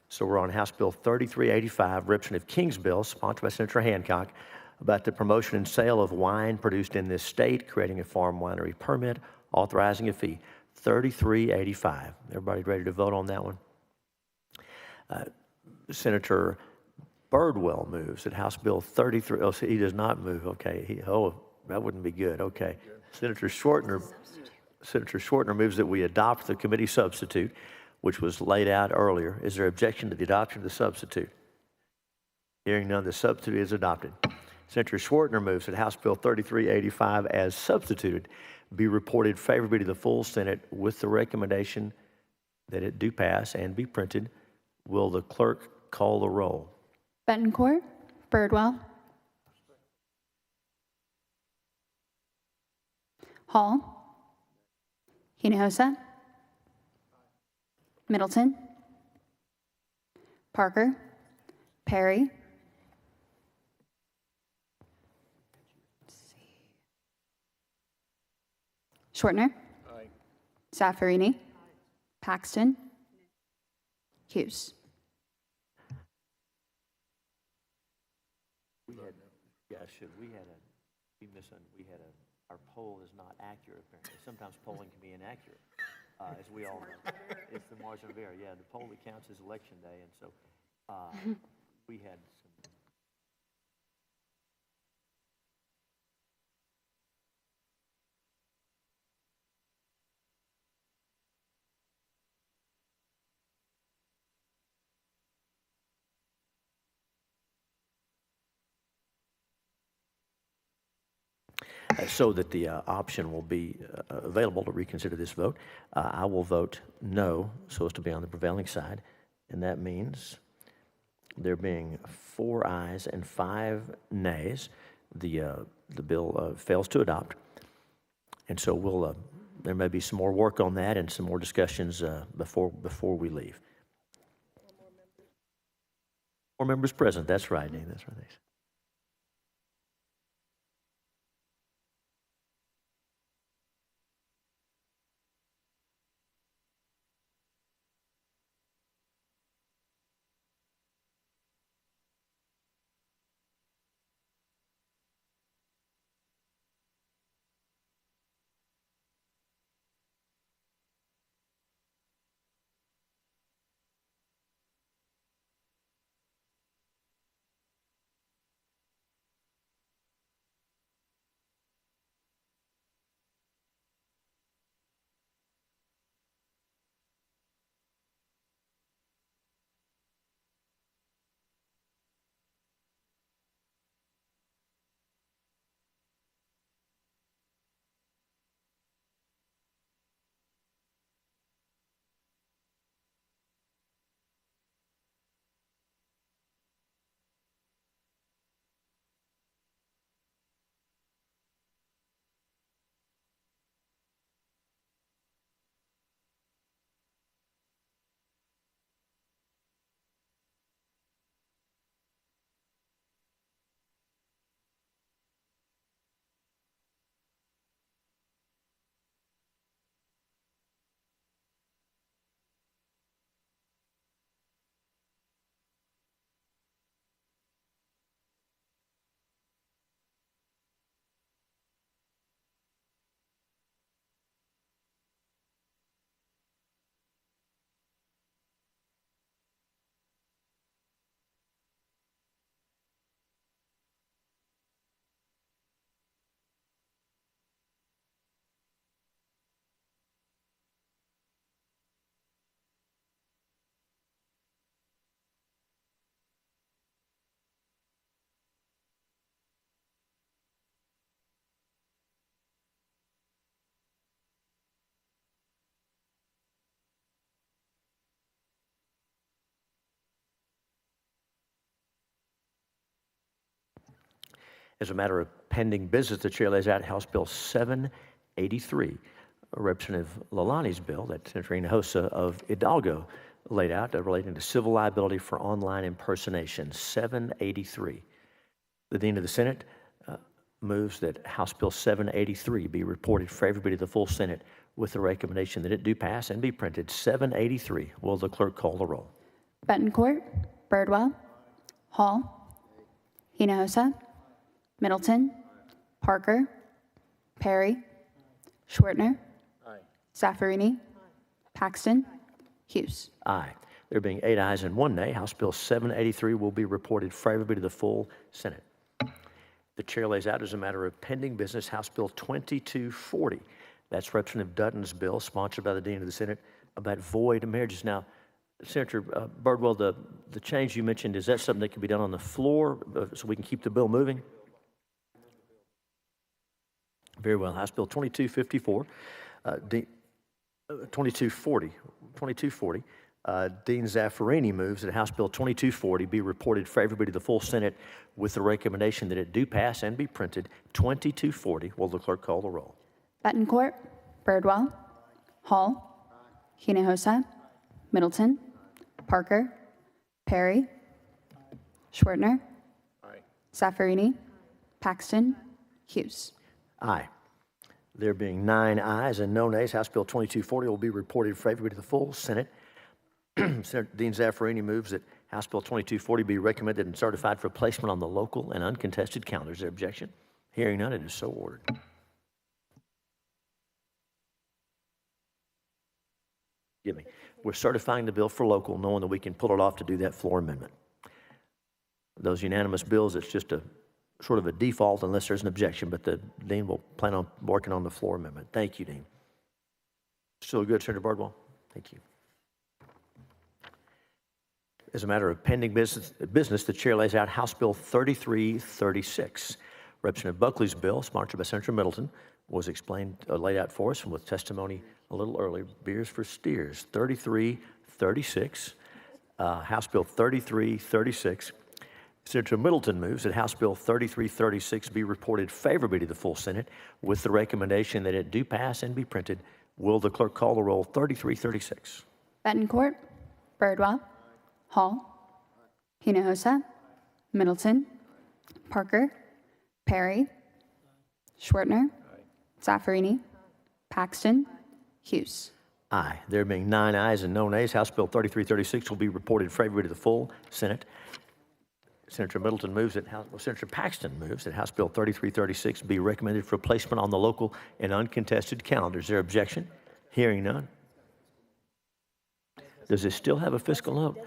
So we're on House Bill 3385, Representative King's bill, sponsored by Senator Hancock, about the promotion and sale of wine produced in this state, creating a farm winery permit, authorizing a fee. 3385. Everybody ready to vote on that one? Senator Birdwell moves that House Bill 33. Oh, see, he does not move. Okay. That wouldn't be good. Okay. Senator Shortner moves that we adopt the committee substitute, which was laid out earlier. Is there objection to the adoption of the substitute? Hearing none, the substitute is adopted. Senator Shortner moves that House Bill 3385 as substituted be reported favorably to the full Senate with the recommendation that it do pass and be printed. Will the clerk call the roll? Bettencourt, Birdwell. Hall. Hinojosa. Middleton. Parker. Perry. Shortner. Aye. Zaffarini. Paxton. Hughes. Our poll is not accurate, apparently. Sometimes polling can be inaccurate, as we all know. It's the margin of error. Yeah, the poll that counts is election day, and so we had some. So that the option will be available to reconsider this vote. I will vote no, so as to be on the prevailing side, and that means there being 4 ayes and 5 nays, the bill fails to adopt, and so there may be some more work on that and some more discussions before we leave. 4 members present. That's right, Dean. That's right. As a matter of pending business, the chair lays out House Bill 783, Representative Lalani's bill that Senator Hinojosa of Hidalgo laid out relating to civil liability for online impersonation, 783. The Dean of the Senate moves that House Bill 783 be reported favorably to the full Senate with the recommendation that it do pass and be printed. 783. Will the clerk call the roll? Betancourt, Birdwell, Hall, Hinojosa, Middleton, Parker, Perry, Schwertner, Zaffarini, Paxton, Hughes. Aye. There being 8 ayes and 1 nay, House Bill 783 will be reported favorably to the full Senate. The chair lays out as a matter of pending business House Bill 2240. That's Representative Dutton's bill, sponsored by the Dean of the Senate, about void marriages. Now, Senator Birdwell, the change you mentioned, is that something that can be done on the floor so we can keep the bill moving? Very well. House Bill 2254, 2240. Dean Zaffarini moves that House Bill 2240 be reported favorably to the full Senate with the recommendation that it do pass and be printed. 2240. Will the clerk call the roll? Betancourt, Birdwell, Hall, Hinojosa, Middleton, Parker, Perry, Schwertner, Zaffarini, Paxton, Hughes. Aye. There being 9 ayes and no nays, House Bill 2240 will be reported favorably to the full Senate. Senator Dean Zaffarini moves that House Bill 2240 be recommended and certified for placement on the local and uncontested calendar. Is there objection? Hearing none, it is so ordered. Give me. We're certifying the bill for local, knowing that we can pull it off to do that floor amendment. Those unanimous bills, it's just a sort of a default unless there's an objection, but the Dean will plan on working on the floor amendment. Thank you, Dean. Still good, Senator Birdwell? Thank you. As a matter of pending business, the chair lays out House Bill 3336. Representative Buckley's bill, sponsored by Senator Middleton, was laid out for us and with testimony a little earlier. Beers for Steers, 3336. House Bill 3336. Senator Middleton moves that House Bill 3336 be reported favorably to the full Senate with the recommendation that it do pass and be printed. Will the clerk call the roll? 3336. Betancourt, Birdwell, Hall, Hinojosa, Middleton, Parker, Perry, Schwertner, Zaffarini, Paxton, Hughes. Aye. There being 9 ayes and no nays, House Bill 3336 will be reported favorably to the full Senate. Senator Paxton moves that House Bill 3336 be recommended for placement on the local and uncontested calendar. Is there objection? Hearing none. Does it still have a fiscal note?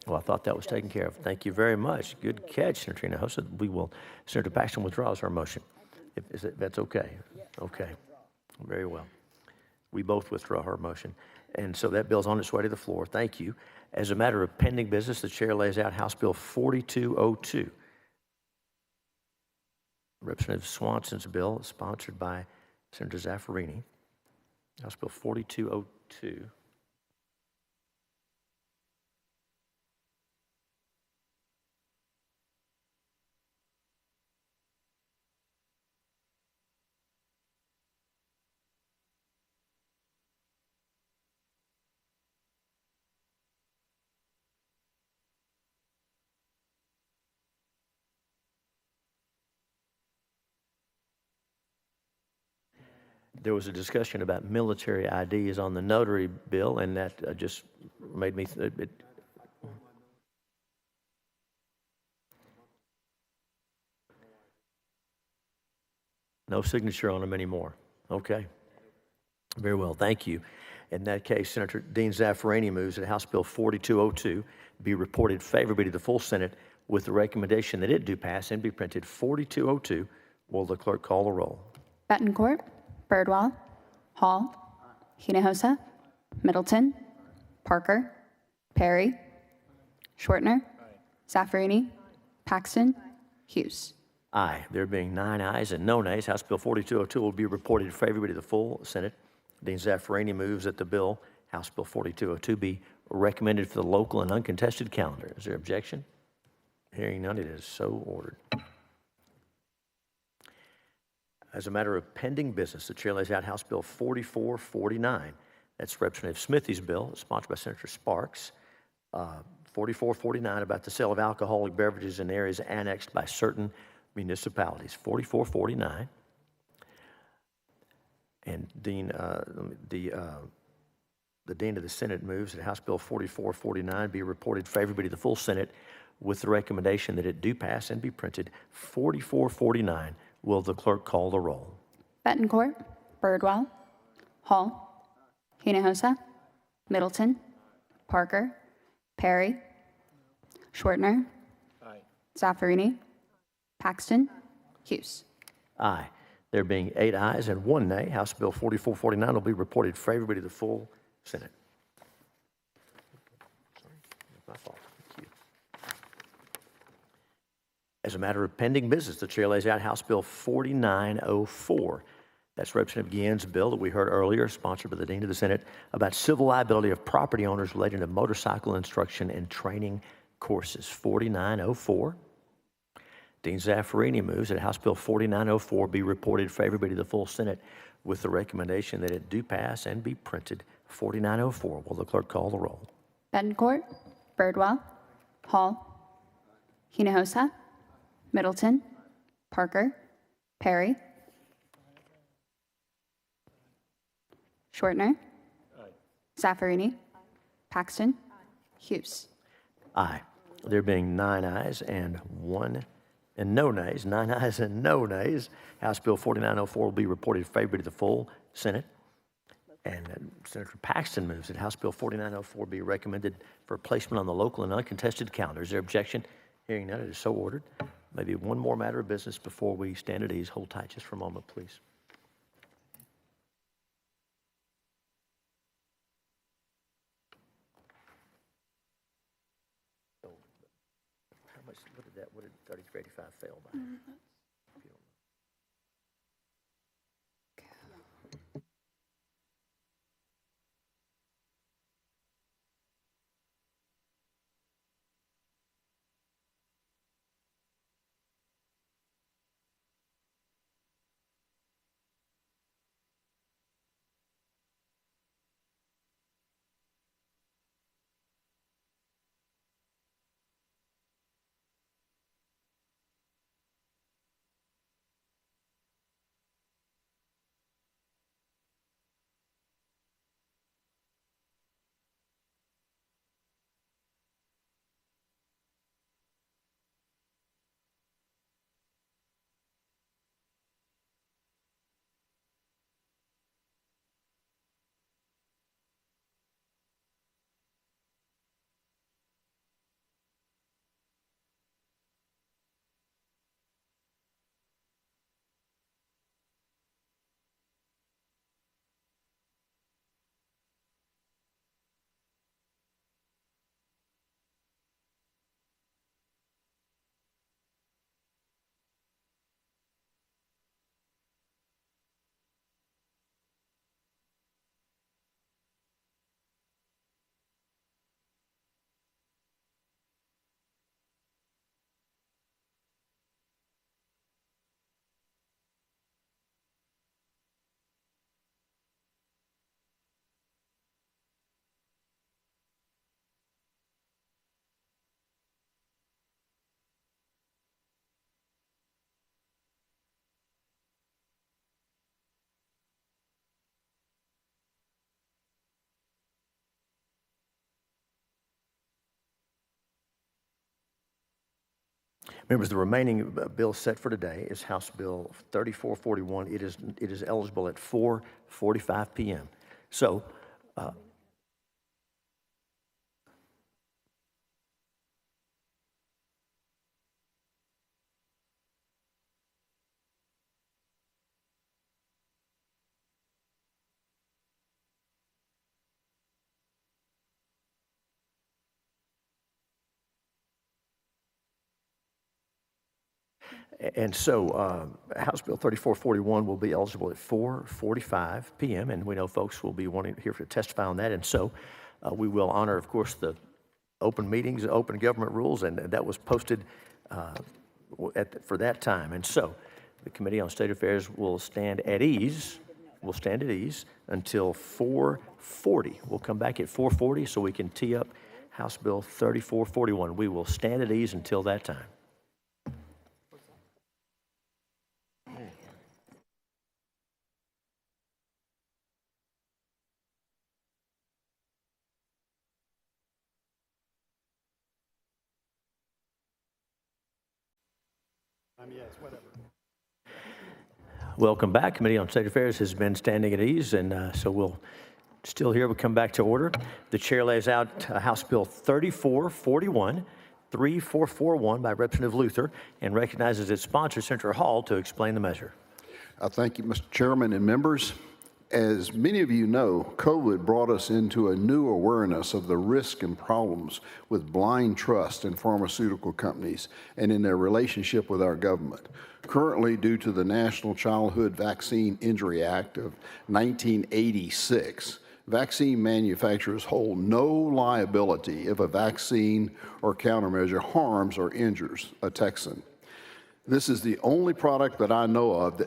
Well, I thought that was taken care of. Thank you very much. Good catch, Senator Hinojosa. Senator Paxton withdraws her motion. That's okay. Okay. Very well. We both withdraw her motion. And so that bill's on its way to the floor. Thank you. As a matter of pending business, the chair lays out House Bill 4202. Representative Swanson's bill, sponsored by Senator Zaffarini. House Bill 4202. There was a discussion about military IDs on the notary bill, and that just made me, no signature on them anymore. Okay. Very well, thank you. In that case, Senator Dean Zaffarini moves that House Bill 4202 be reported favorably to the full Senate with the recommendation that it do pass and be printed. 4202. Will the clerk call the roll? Betancourt, Birdwell, Hall, Hinojosa, Middleton, Parker, Perry, Schwertner, Zaffarini, Paxton, Hughes. Aye. There being 9 ayes and no nays, House Bill 4202 will be reported favorably to the full Senate. Dean Zaffarini moves that the bill, House Bill 4202, be recommended for the local and uncontested calendar. Is there objection? Hearing none, it is so ordered. As a matter of pending business, the chair lays out House Bill 4449. That's Representative Smithy's bill, sponsored by Senator Sparks. 4449 about the sale of alcoholic beverages in areas annexed by certain municipalities. 4449. And Dean, the Dean of the Senate moves that House Bill 4449 be reported favorably to the full Senate with the recommendation that it do pass and be printed. 4449. Will the clerk call the roll? Bettencourt, Birdwell, Hall, Hinojosa, Middleton, Parker, Perry, Schwertner, Zaffarini, Paxton, Hughes. Aye. There being 8 ayes and 1 nay, House Bill 4449 will be reported favorably to the full Senate. My fault. Thank you. As a matter of pending business, the chair lays out House Bill 4904. That's Representative Guillen's bill that we heard earlier, sponsored by the Dean of the Senate, about civil liability of property owners relating to motorcycle instruction and training courses. 4904. Dean Zaffarini moves that House Bill 4904 be reported favorably to the full Senate with the recommendation that it do pass and be printed. 4904. Will the clerk call the roll? Bettencourt, Birdwell, Hall, Hinojosa, Middleton, Parker, Perry, Schwertner, Zaffarini, Paxton, Hughes. Aye. There being 9 ayes and 1 and no nays, 9 ayes and no nays, House Bill 4904 will be reported favorably to the full Senate. And Senator Paxton moves that House Bill 4904 be recommended for placement on the local and uncontested calendar. Is there objection? Hearing none, it is so ordered. Maybe one more matter of business before we stand at ease. Hold tight just for a moment, please. So, how much, what did 3385 fail by? Members, the remaining bill set for today is House Bill 3441. It is eligible at 4:45 p.m. So, House Bill 3441 will be eligible at 4:45 p.m., and we know folks will be wanting to hear to testify on that. And so we will honor, of course, the open meetings, open government rules, and that was posted for that time. And so The Committee on State Affairs will stand at ease. We'll stand at ease until 4:40. We'll come back at 4:40 so we can tee up House Bill 3441. We will stand at ease until that time. Yes, whatever. Welcome back. Committee on State Affairs has been standing at ease, and so we'll still here. We'll come back to order. The chair lays out House Bill 3441, 3441 by Representative Luther, and recognizes its sponsor, Senator Hall, to explain the measure. Thank you, Mr. Chairman and members. As many of you know, COVID brought us into a new awareness of the risk and problems with blind trust in pharmaceutical companies and in their relationship with our government. Currently, due to the National Childhood Vaccine Injury Act of 1986, vaccine manufacturers hold no liability if a vaccine or countermeasure harms or injures a Texan. This is the only product that I know of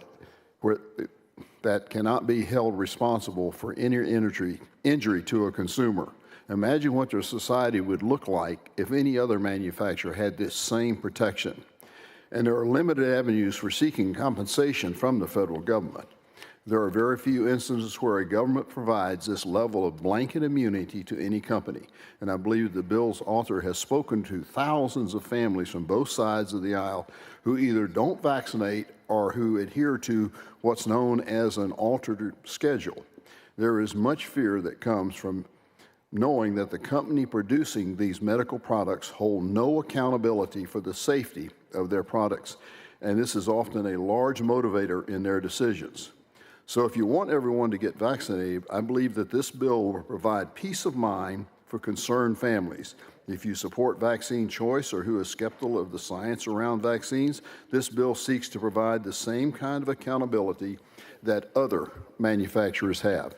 that cannot be held responsible for any injury to a consumer. Imagine what your society would look like if any other manufacturer had this same protection. And there are limited avenues for seeking compensation from the federal government. There are very few instances where a government provides this level of blanket immunity to any company. And I believe the bill's author has spoken to thousands of families from both sides of the aisle who either don't vaccinate or who adhere to what's known as an altered schedule. There is much fear that comes from knowing that the company producing these medical products hold no accountability for the safety of their products. And this is often a large motivator in their decisions. So if you want everyone to get vaccinated, I believe that this bill will provide peace of mind for concerned families. If you support vaccine choice or who is skeptical of the science around vaccines, this bill seeks to provide the same kind of accountability that other manufacturers have.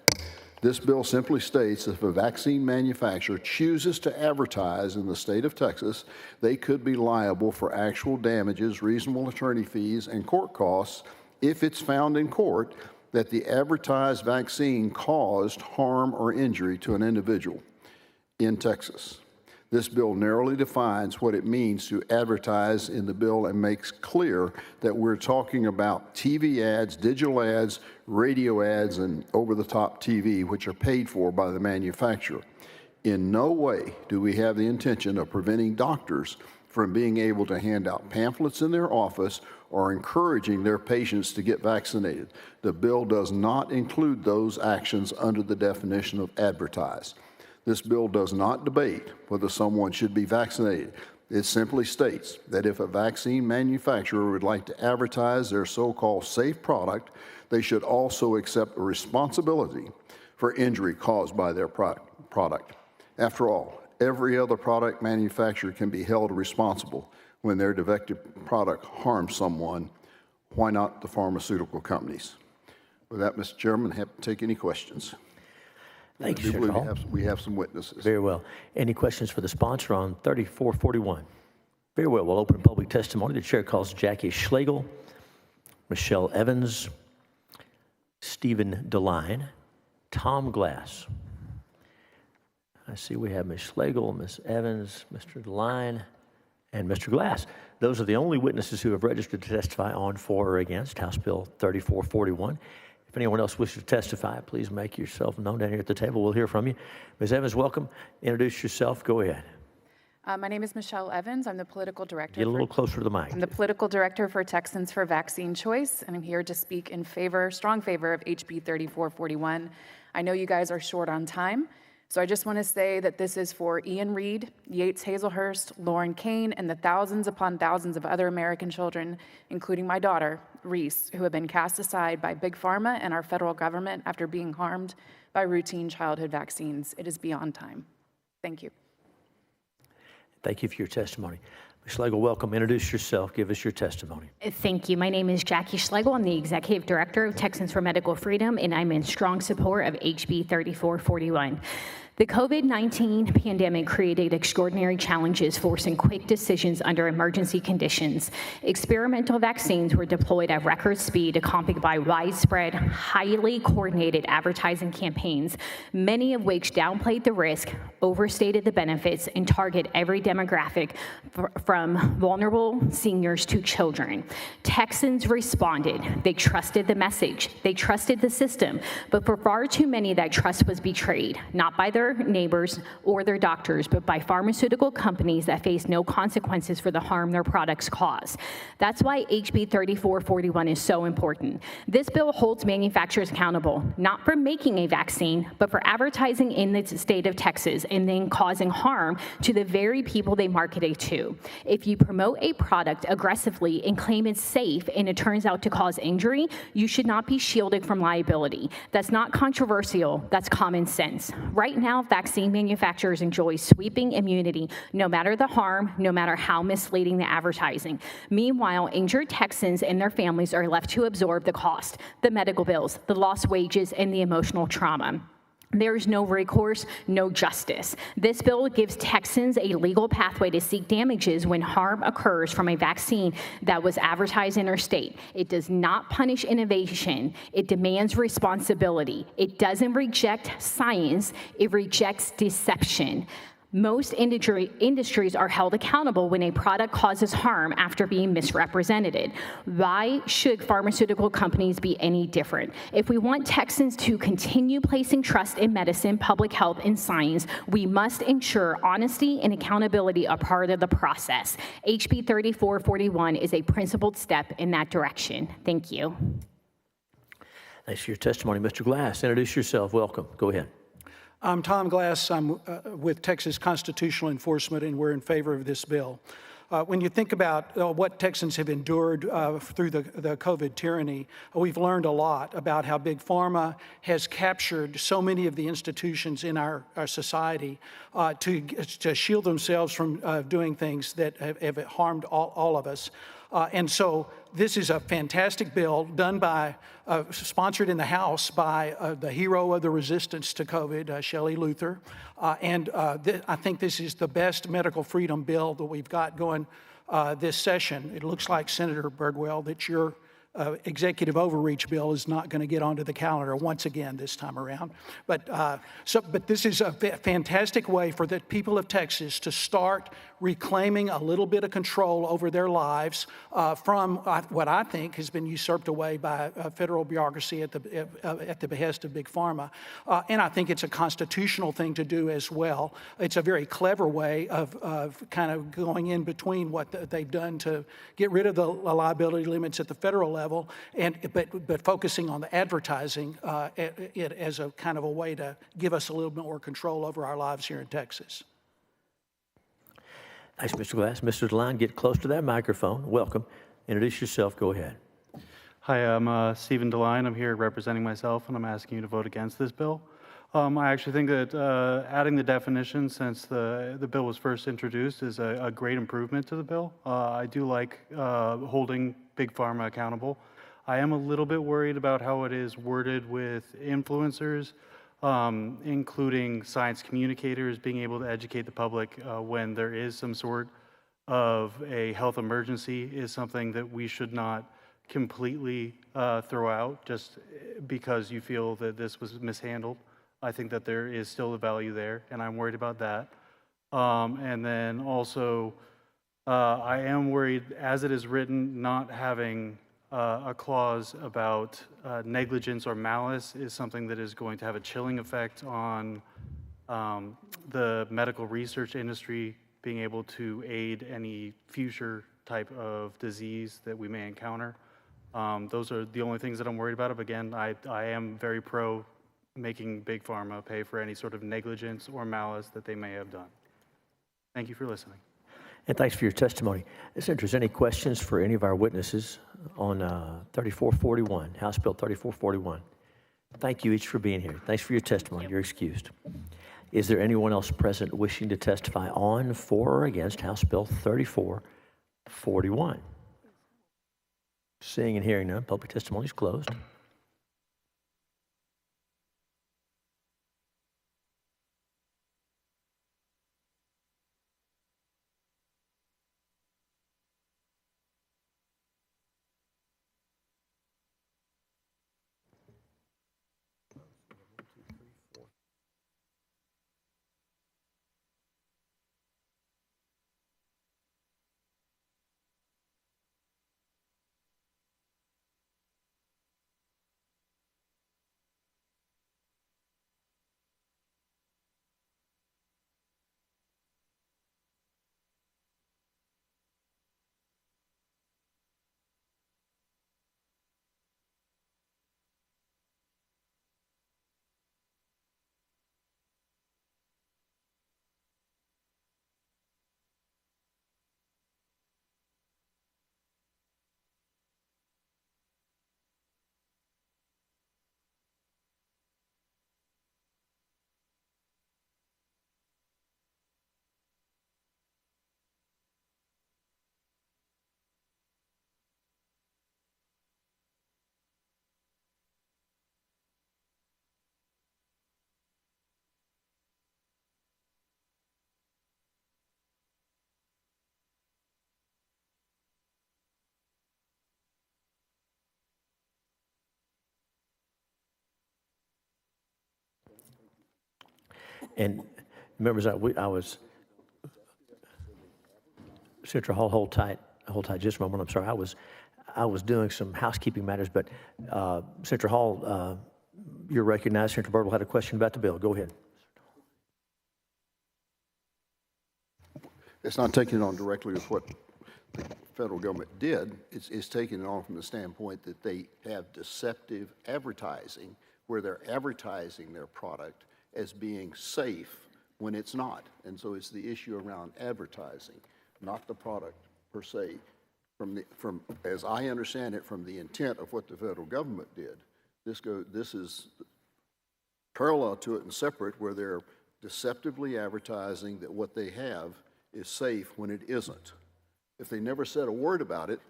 This bill simply states if a vaccine manufacturer chooses to advertise in the state of Texas, they could be liable for actual damages, reasonable attorney fees, and court costs if it's found in court that the advertised vaccine caused harm or injury to an individual in Texas. This bill narrowly defines what it means to advertise in the bill and makes clear that we're talking about TV ads, digital ads, radio ads, and over-the-top TV, which are paid for by the manufacturer. In no way do we have the intention of preventing doctors from being able to hand out pamphlets in their office or encouraging their patients to get vaccinated. The bill does not include those actions under the definition of advertise. This bill does not debate whether someone should be vaccinated. It simply states that if a vaccine manufacturer would like to advertise their so-called safe product, they should also accept the responsibility for injury caused by their product. After all, every other product manufacturer can be held responsible when their defective product harms someone. Why not the pharmaceutical companies? With that, Mr. Chairman, happy to take any questions. Thank you, Senator Hall. We have some witnesses. Very well. Any questions for the sponsor on 3441? Very well. We'll open public testimony. The chair calls Jackie Schlegel, Michelle Evans, Stephen DeLine, Tom Glass. I see we have Ms. Schlegel, Ms. Evans, Mr. DeLine, and Mr. Glass. Those are the only witnesses who have registered to testify on, for, or against House Bill 3441. If anyone else wishes to testify, please make yourself known down here at the table. We'll hear from you. Ms. Evans, welcome. Introduce yourself. Go ahead. My name is Michelle Evans. I'm the political director. Get a little closer to the mic. I'm the political director for Texans for Vaccine Choice, and I'm here to speak in favor, strong favor of HB 3441. I know you guys are short on time, so I just want to say that this is for Ian Reed, Yates Hazelhurst, Lauren Kane, and the thousands upon thousands of other American children, including my daughter, Reese, who have been cast aside by Big Pharma and our federal government after being harmed by routine childhood vaccines. It is beyond time. Thank you. Thank you for your testimony. Ms. Schlegel, welcome. Introduce yourself. Give us your testimony. Thank you. My name is Jackie Schlegel. I'm the executive director of Texans for Medical Freedom, and I'm in strong support of HB 3441. The COVID-19 pandemic created extraordinary challenges, forcing quick decisions under emergency conditions. Experimental vaccines were deployed at record speed, accompanied by widespread, highly coordinated advertising campaigns, many of which downplayed the risk, overstated the benefits, and target every demographic from vulnerable seniors to children. Texans responded. They trusted the message. They trusted the system. But for far too many, that trust was betrayed, not by their neighbors or their doctors, but by pharmaceutical companies that face no consequences for the harm their products cause. That's why HB 3441 is so important. This bill holds manufacturers accountable, not for making a vaccine, but for advertising in the state of Texas and then causing harm to the very people they market it to. If you promote a product aggressively and claim it's safe and it turns out to cause injury, you should not be shielded from liability. That's not controversial, that's common sense. Right now, vaccine manufacturers enjoy sweeping immunity, no matter the harm, no matter how misleading the advertising. Meanwhile, injured Texans and their families are left to absorb the cost, the medical bills, the lost wages, and the emotional trauma. There is no recourse, no justice. This bill gives Texans a legal pathway to seek damages when harm occurs from a vaccine that was advertised in our state. It does not punish innovation. It demands responsibility. It doesn't reject science. It rejects deception. Most industries are held accountable when a product causes harm after being misrepresented. Why should pharmaceutical companies be any different? If we want Texans to continue placing trust in medicine, public health, and science, we must ensure honesty and accountability are part of the process. HB 3441 is a principled step in that direction. Thank you. Thanks for your testimony. Mr. Glass, introduce yourself. Welcome. Go ahead. I'm Tom Glass. I'm with Texas Constitutional Enforcement, and we're in favor of this bill. When you think about what Texans have endured through the COVID tyranny, we've learned a lot about how Big Pharma has captured so many of the institutions in our society to shield themselves from doing things that have harmed all of us. And so this is a fantastic bill done by, sponsored in the House by the hero of the resistance to COVID, Shelley Luther. I think this is the best medical freedom bill that we've got going this session. It looks like, Senator Birdwell, that your executive overreach bill is not going to get onto the calendar once again this time around. But this is a fantastic way for the people of Texas to start reclaiming a little bit of control over their lives from what I think has been usurped away by federal bureaucracy at the behest of Big Pharma. And I think it's a constitutional thing to do as well. It's a very clever way of kind of going in between what they've done to get rid of the liability limits at the federal level, but focusing on the advertising it as a kind of a way to give us a little bit more control over our lives here in Texas. Thanks, Mr. Glass. Mr. DeLine, get close to that microphone. Welcome. Introduce yourself. Go ahead. Hi, I'm Stephen DeLine. I'm here representing myself, and I'm asking you to vote against this bill. I actually think that adding the definition since the bill was first introduced is a great improvement to the bill. I do like holding Big Pharma accountable. I am a little bit worried about how it is worded with influencers, including science communicators being able to educate the public when there is some sort of a health emergency is something that we should not completely throw out just because you feel that this was mishandled. I think that there is still a value there, and I'm worried about that. And then also, I am worried, as it is written, not having a clause about negligence or malice is something that is going to have a chilling effect on the medical research industry being able to aid any future type of disease that we may encounter. Those are the only things that I'm worried about. But again, I am very pro making Big Pharma pay for any sort of negligence or malice that they may have done. Thank you for listening. And thanks for your testimony. Senators, any questions for any of our witnesses on 3441, House Bill 3441? Thank you each for being here. Thanks for your testimony. You're excused. Is there anyone else present wishing to testify on, for, or against House Bill 3441? Seeing and hearing none, public testimony is closed. And members, I was, Senator Hall, hold tight just a moment. I'm sorry. I was doing some housekeeping matters, but Senator Hall, you're recognized. Senator Birdwell had a question about the bill. Go ahead. It's not taking it on directly with what the federal government did. It's taking it on from the standpoint that they have deceptive advertising where they're advertising their product as being safe when it's not. And so it's the issue around advertising, not the product per se. From as I understand it, from the intent of what the federal government did, this is parallel to it and separate, where they're deceptively advertising that what they have is safe when it isn't. If they never said a word about it,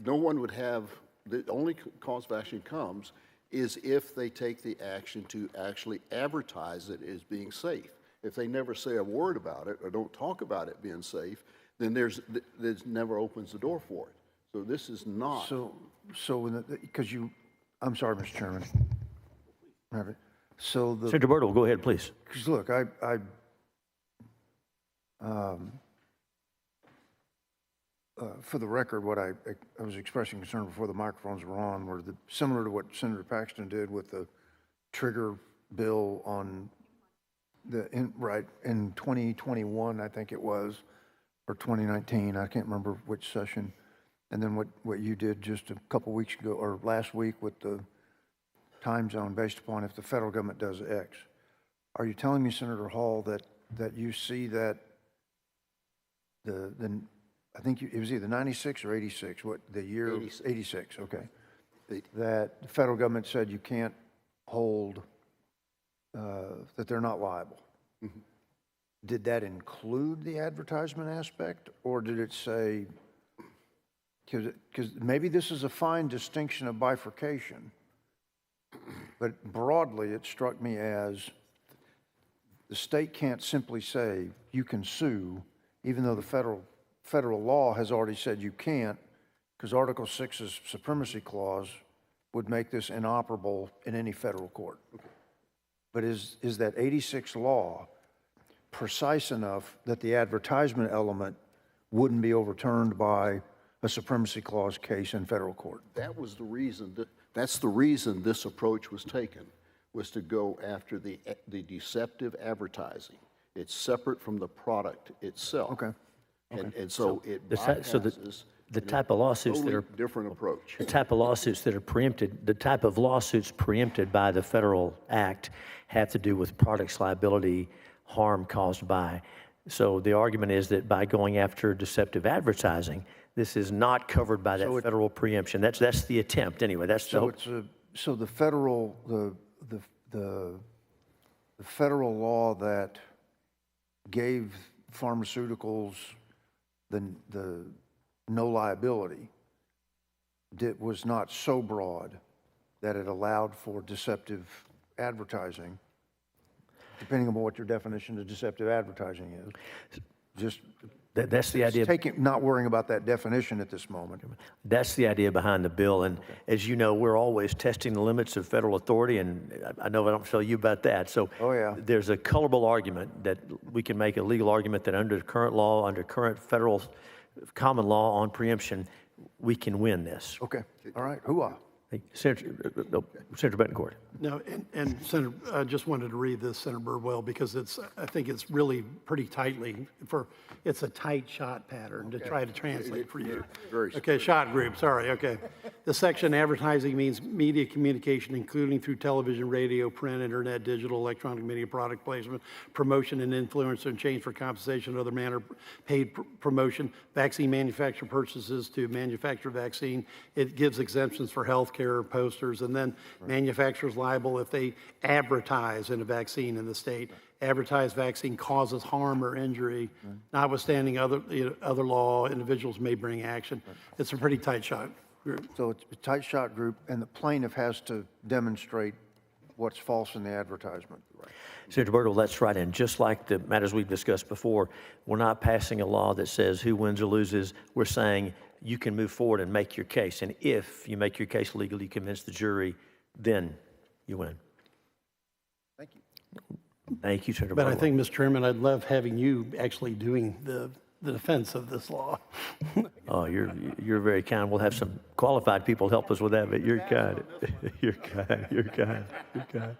no one would have, the only cause of action comes is if they take the action to actually advertise it as being safe. If they never say a word about it or don't talk about it being safe, then there's never opens the door for it. So this is not. So because I'm sorry, Mr. Chairman. So the. Senator Birdwell, go ahead, please. Because look, for the record, what I was expressing concern before the microphones were on were similar to what Senator Paxton did with the trigger bill on in 2021, I think it was, or 2019, I can't remember which session, and then what you did just a couple weeks ago, or last week with the time zone based upon if the federal government does X. Are you telling me, Senator Hall, that you see that I think it was either 96 or 86, what the year? 86, okay. That the federal government said you can't hold, that they're not liable. Mm-hmm. Did that include the advertisement aspect, or did it say, because maybe this is a fine distinction of bifurcation, but broadly it struck me as the state can't simply say you can sue, even though the federal law has already said you can't, because Article 6's supremacy clause would make this inoperable in any federal court. Okay. But is that 86 law precise enough that the advertisement element wouldn't be overturned by a supremacy clause case in federal court? That was the reason that's the reason this approach was taken, was to go after the deceptive advertising. It's separate from the product itself. Okay. And so it bypasses the type of lawsuits that are different approach. The type of lawsuits that are preempted, the type of lawsuits preempted by the federal act have to do with products liability, harm caused by. So the argument is that by going after deceptive advertising, this is not covered by that federal preemption. That's the attempt anyway. That's so so the federal the federal law that gave pharmaceuticals the no liability was not so broad that it allowed for deceptive advertising, depending on what your definition of deceptive advertising is. Just that's the idea. Not worrying about that definition at this moment. That's the idea behind the bill. And as you know, we're always testing the limits of federal authority, and I know I don't tell you about that. So there's a colorable argument that we can make a legal argument that under current law, under current federal common law on preemption, we can win this. Okay. All right. Hoo-ah. Senator Betancourt. No, and Senator, I just wanted to read this, Senator Birdwell, because I think it's really pretty tightly, it's a tight shot pattern to try to translate for you. Okay, shot group, sorry, okay. The section advertising means media communication, including through television, radio, print, internet, digital, electronic media product placement, promotion and influence in exchange for compensation, other manner paid promotion, vaccine manufacturer purchases to manufacture vaccine. It gives exemptions for healthcare posters, and then manufacturers liable if they advertise in a vaccine in the state. Advertised vaccine causes harm or injury, notwithstanding other law, individuals may bring action. It's a pretty tight shot group. So it's a tight shot group, and the plaintiff has to demonstrate what's false in the advertisement. Right. Senator Birdwell, that's right. And just like the matters we've discussed before, we're not passing a law that says who wins or loses. We're saying you can move forward and make your case. And if you make your case legally, convince the jury, then you win. Thank you. Thank you, Senator But I Bardwell. think, Mr. Chairman, I'd love having you actually doing the defense of this law. Oh, you're very kind. We'll have some qualified people help us with that, but you're kind. You're kind. You're kind. You're kind.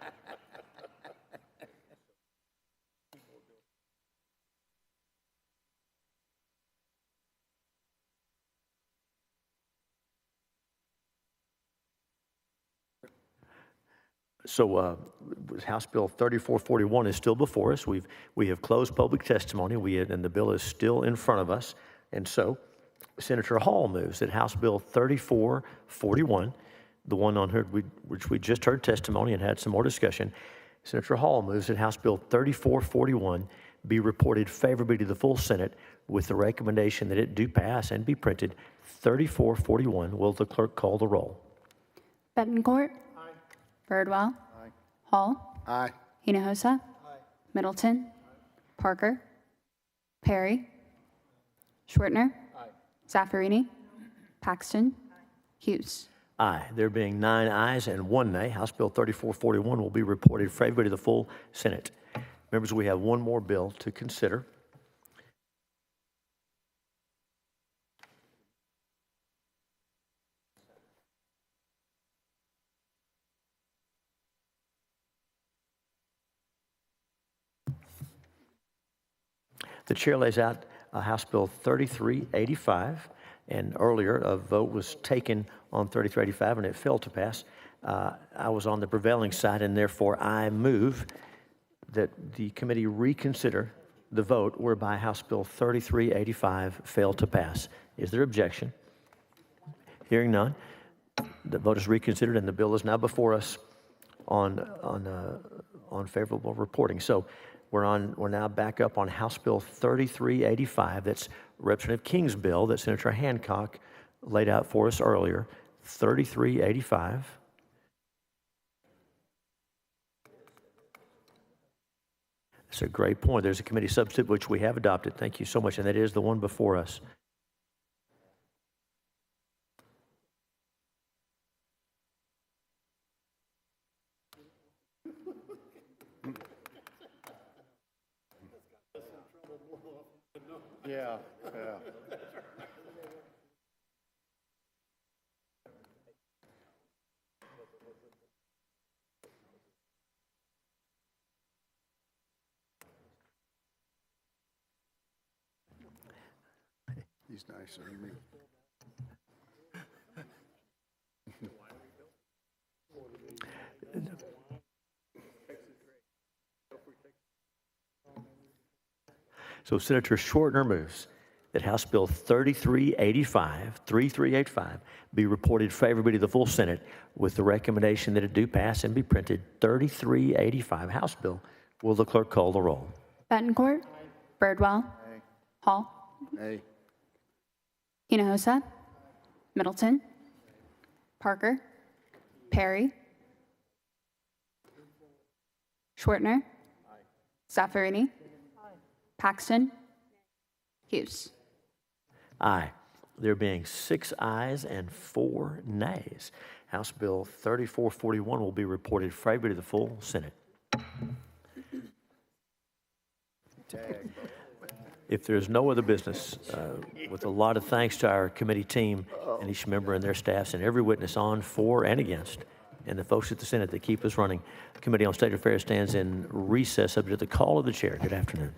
So House Bill 3441 is still before us. We have closed public testimony, and the bill is still in front of us. And so Senator Hall moves that House Bill 3441, the one on which we just heard testimony and had some more discussion, Senator Hall moves that House Bill 3441 be reported favorably to the full Senate with the recommendation that it do pass and be printed. 3441, will the clerk call the roll? Betancourt. Aye. Birdwell. Aye. Hall. Aye. Hinojosa. Aye. Middleton. Parker. Perry. Schwertner. Aye. Zaffarini. Paxton. Hughes. Aye. There being 9 ayes and 1 nay, House Bill 3441 will be reported favorably to the full Senate. Members, we have one more bill to consider. The chair lays out House Bill 3385, and earlier a vote was taken on 3385 and it failed to pass. I was on the prevailing side, and therefore I move that the committee reconsider the vote whereby House Bill 3385 failed to pass. Is there objection? Hearing none, the vote is reconsidered and the bill is now before us on favorable reporting. So we're now back up on House Bill 3385. That's Representative King's bill that Senator Hancock laid out for us earlier. 3385. That's a great point. There's a committee substitute which we have adopted. Thank you so much. And that is the one before us. Yeah, yeah. He's nicer than me. So Senator Schwertner moves that House Bill 3385 be reported favorably to the full Senate with the recommendation that it do pass and be printed. 3385, House Bill. Will the clerk call the roll? Betancourt. Birdwell. Aye. Hall. Aye. Hinojosa. Middleton. Parker. Perry. Schwertner. Zaffarini. Paxton. Hughes. Aye. There being 6 ayes and 4 nays, House Bill 3441 will be reported favorably to the full Senate. If there's no other business, with a lot of thanks to our committee team and each member and their staffs and every witness on, for, and against, and the folks at the Senate that keep us running, the Committee on State Affairs stands in recess subject to the call of the chair. Good afternoon.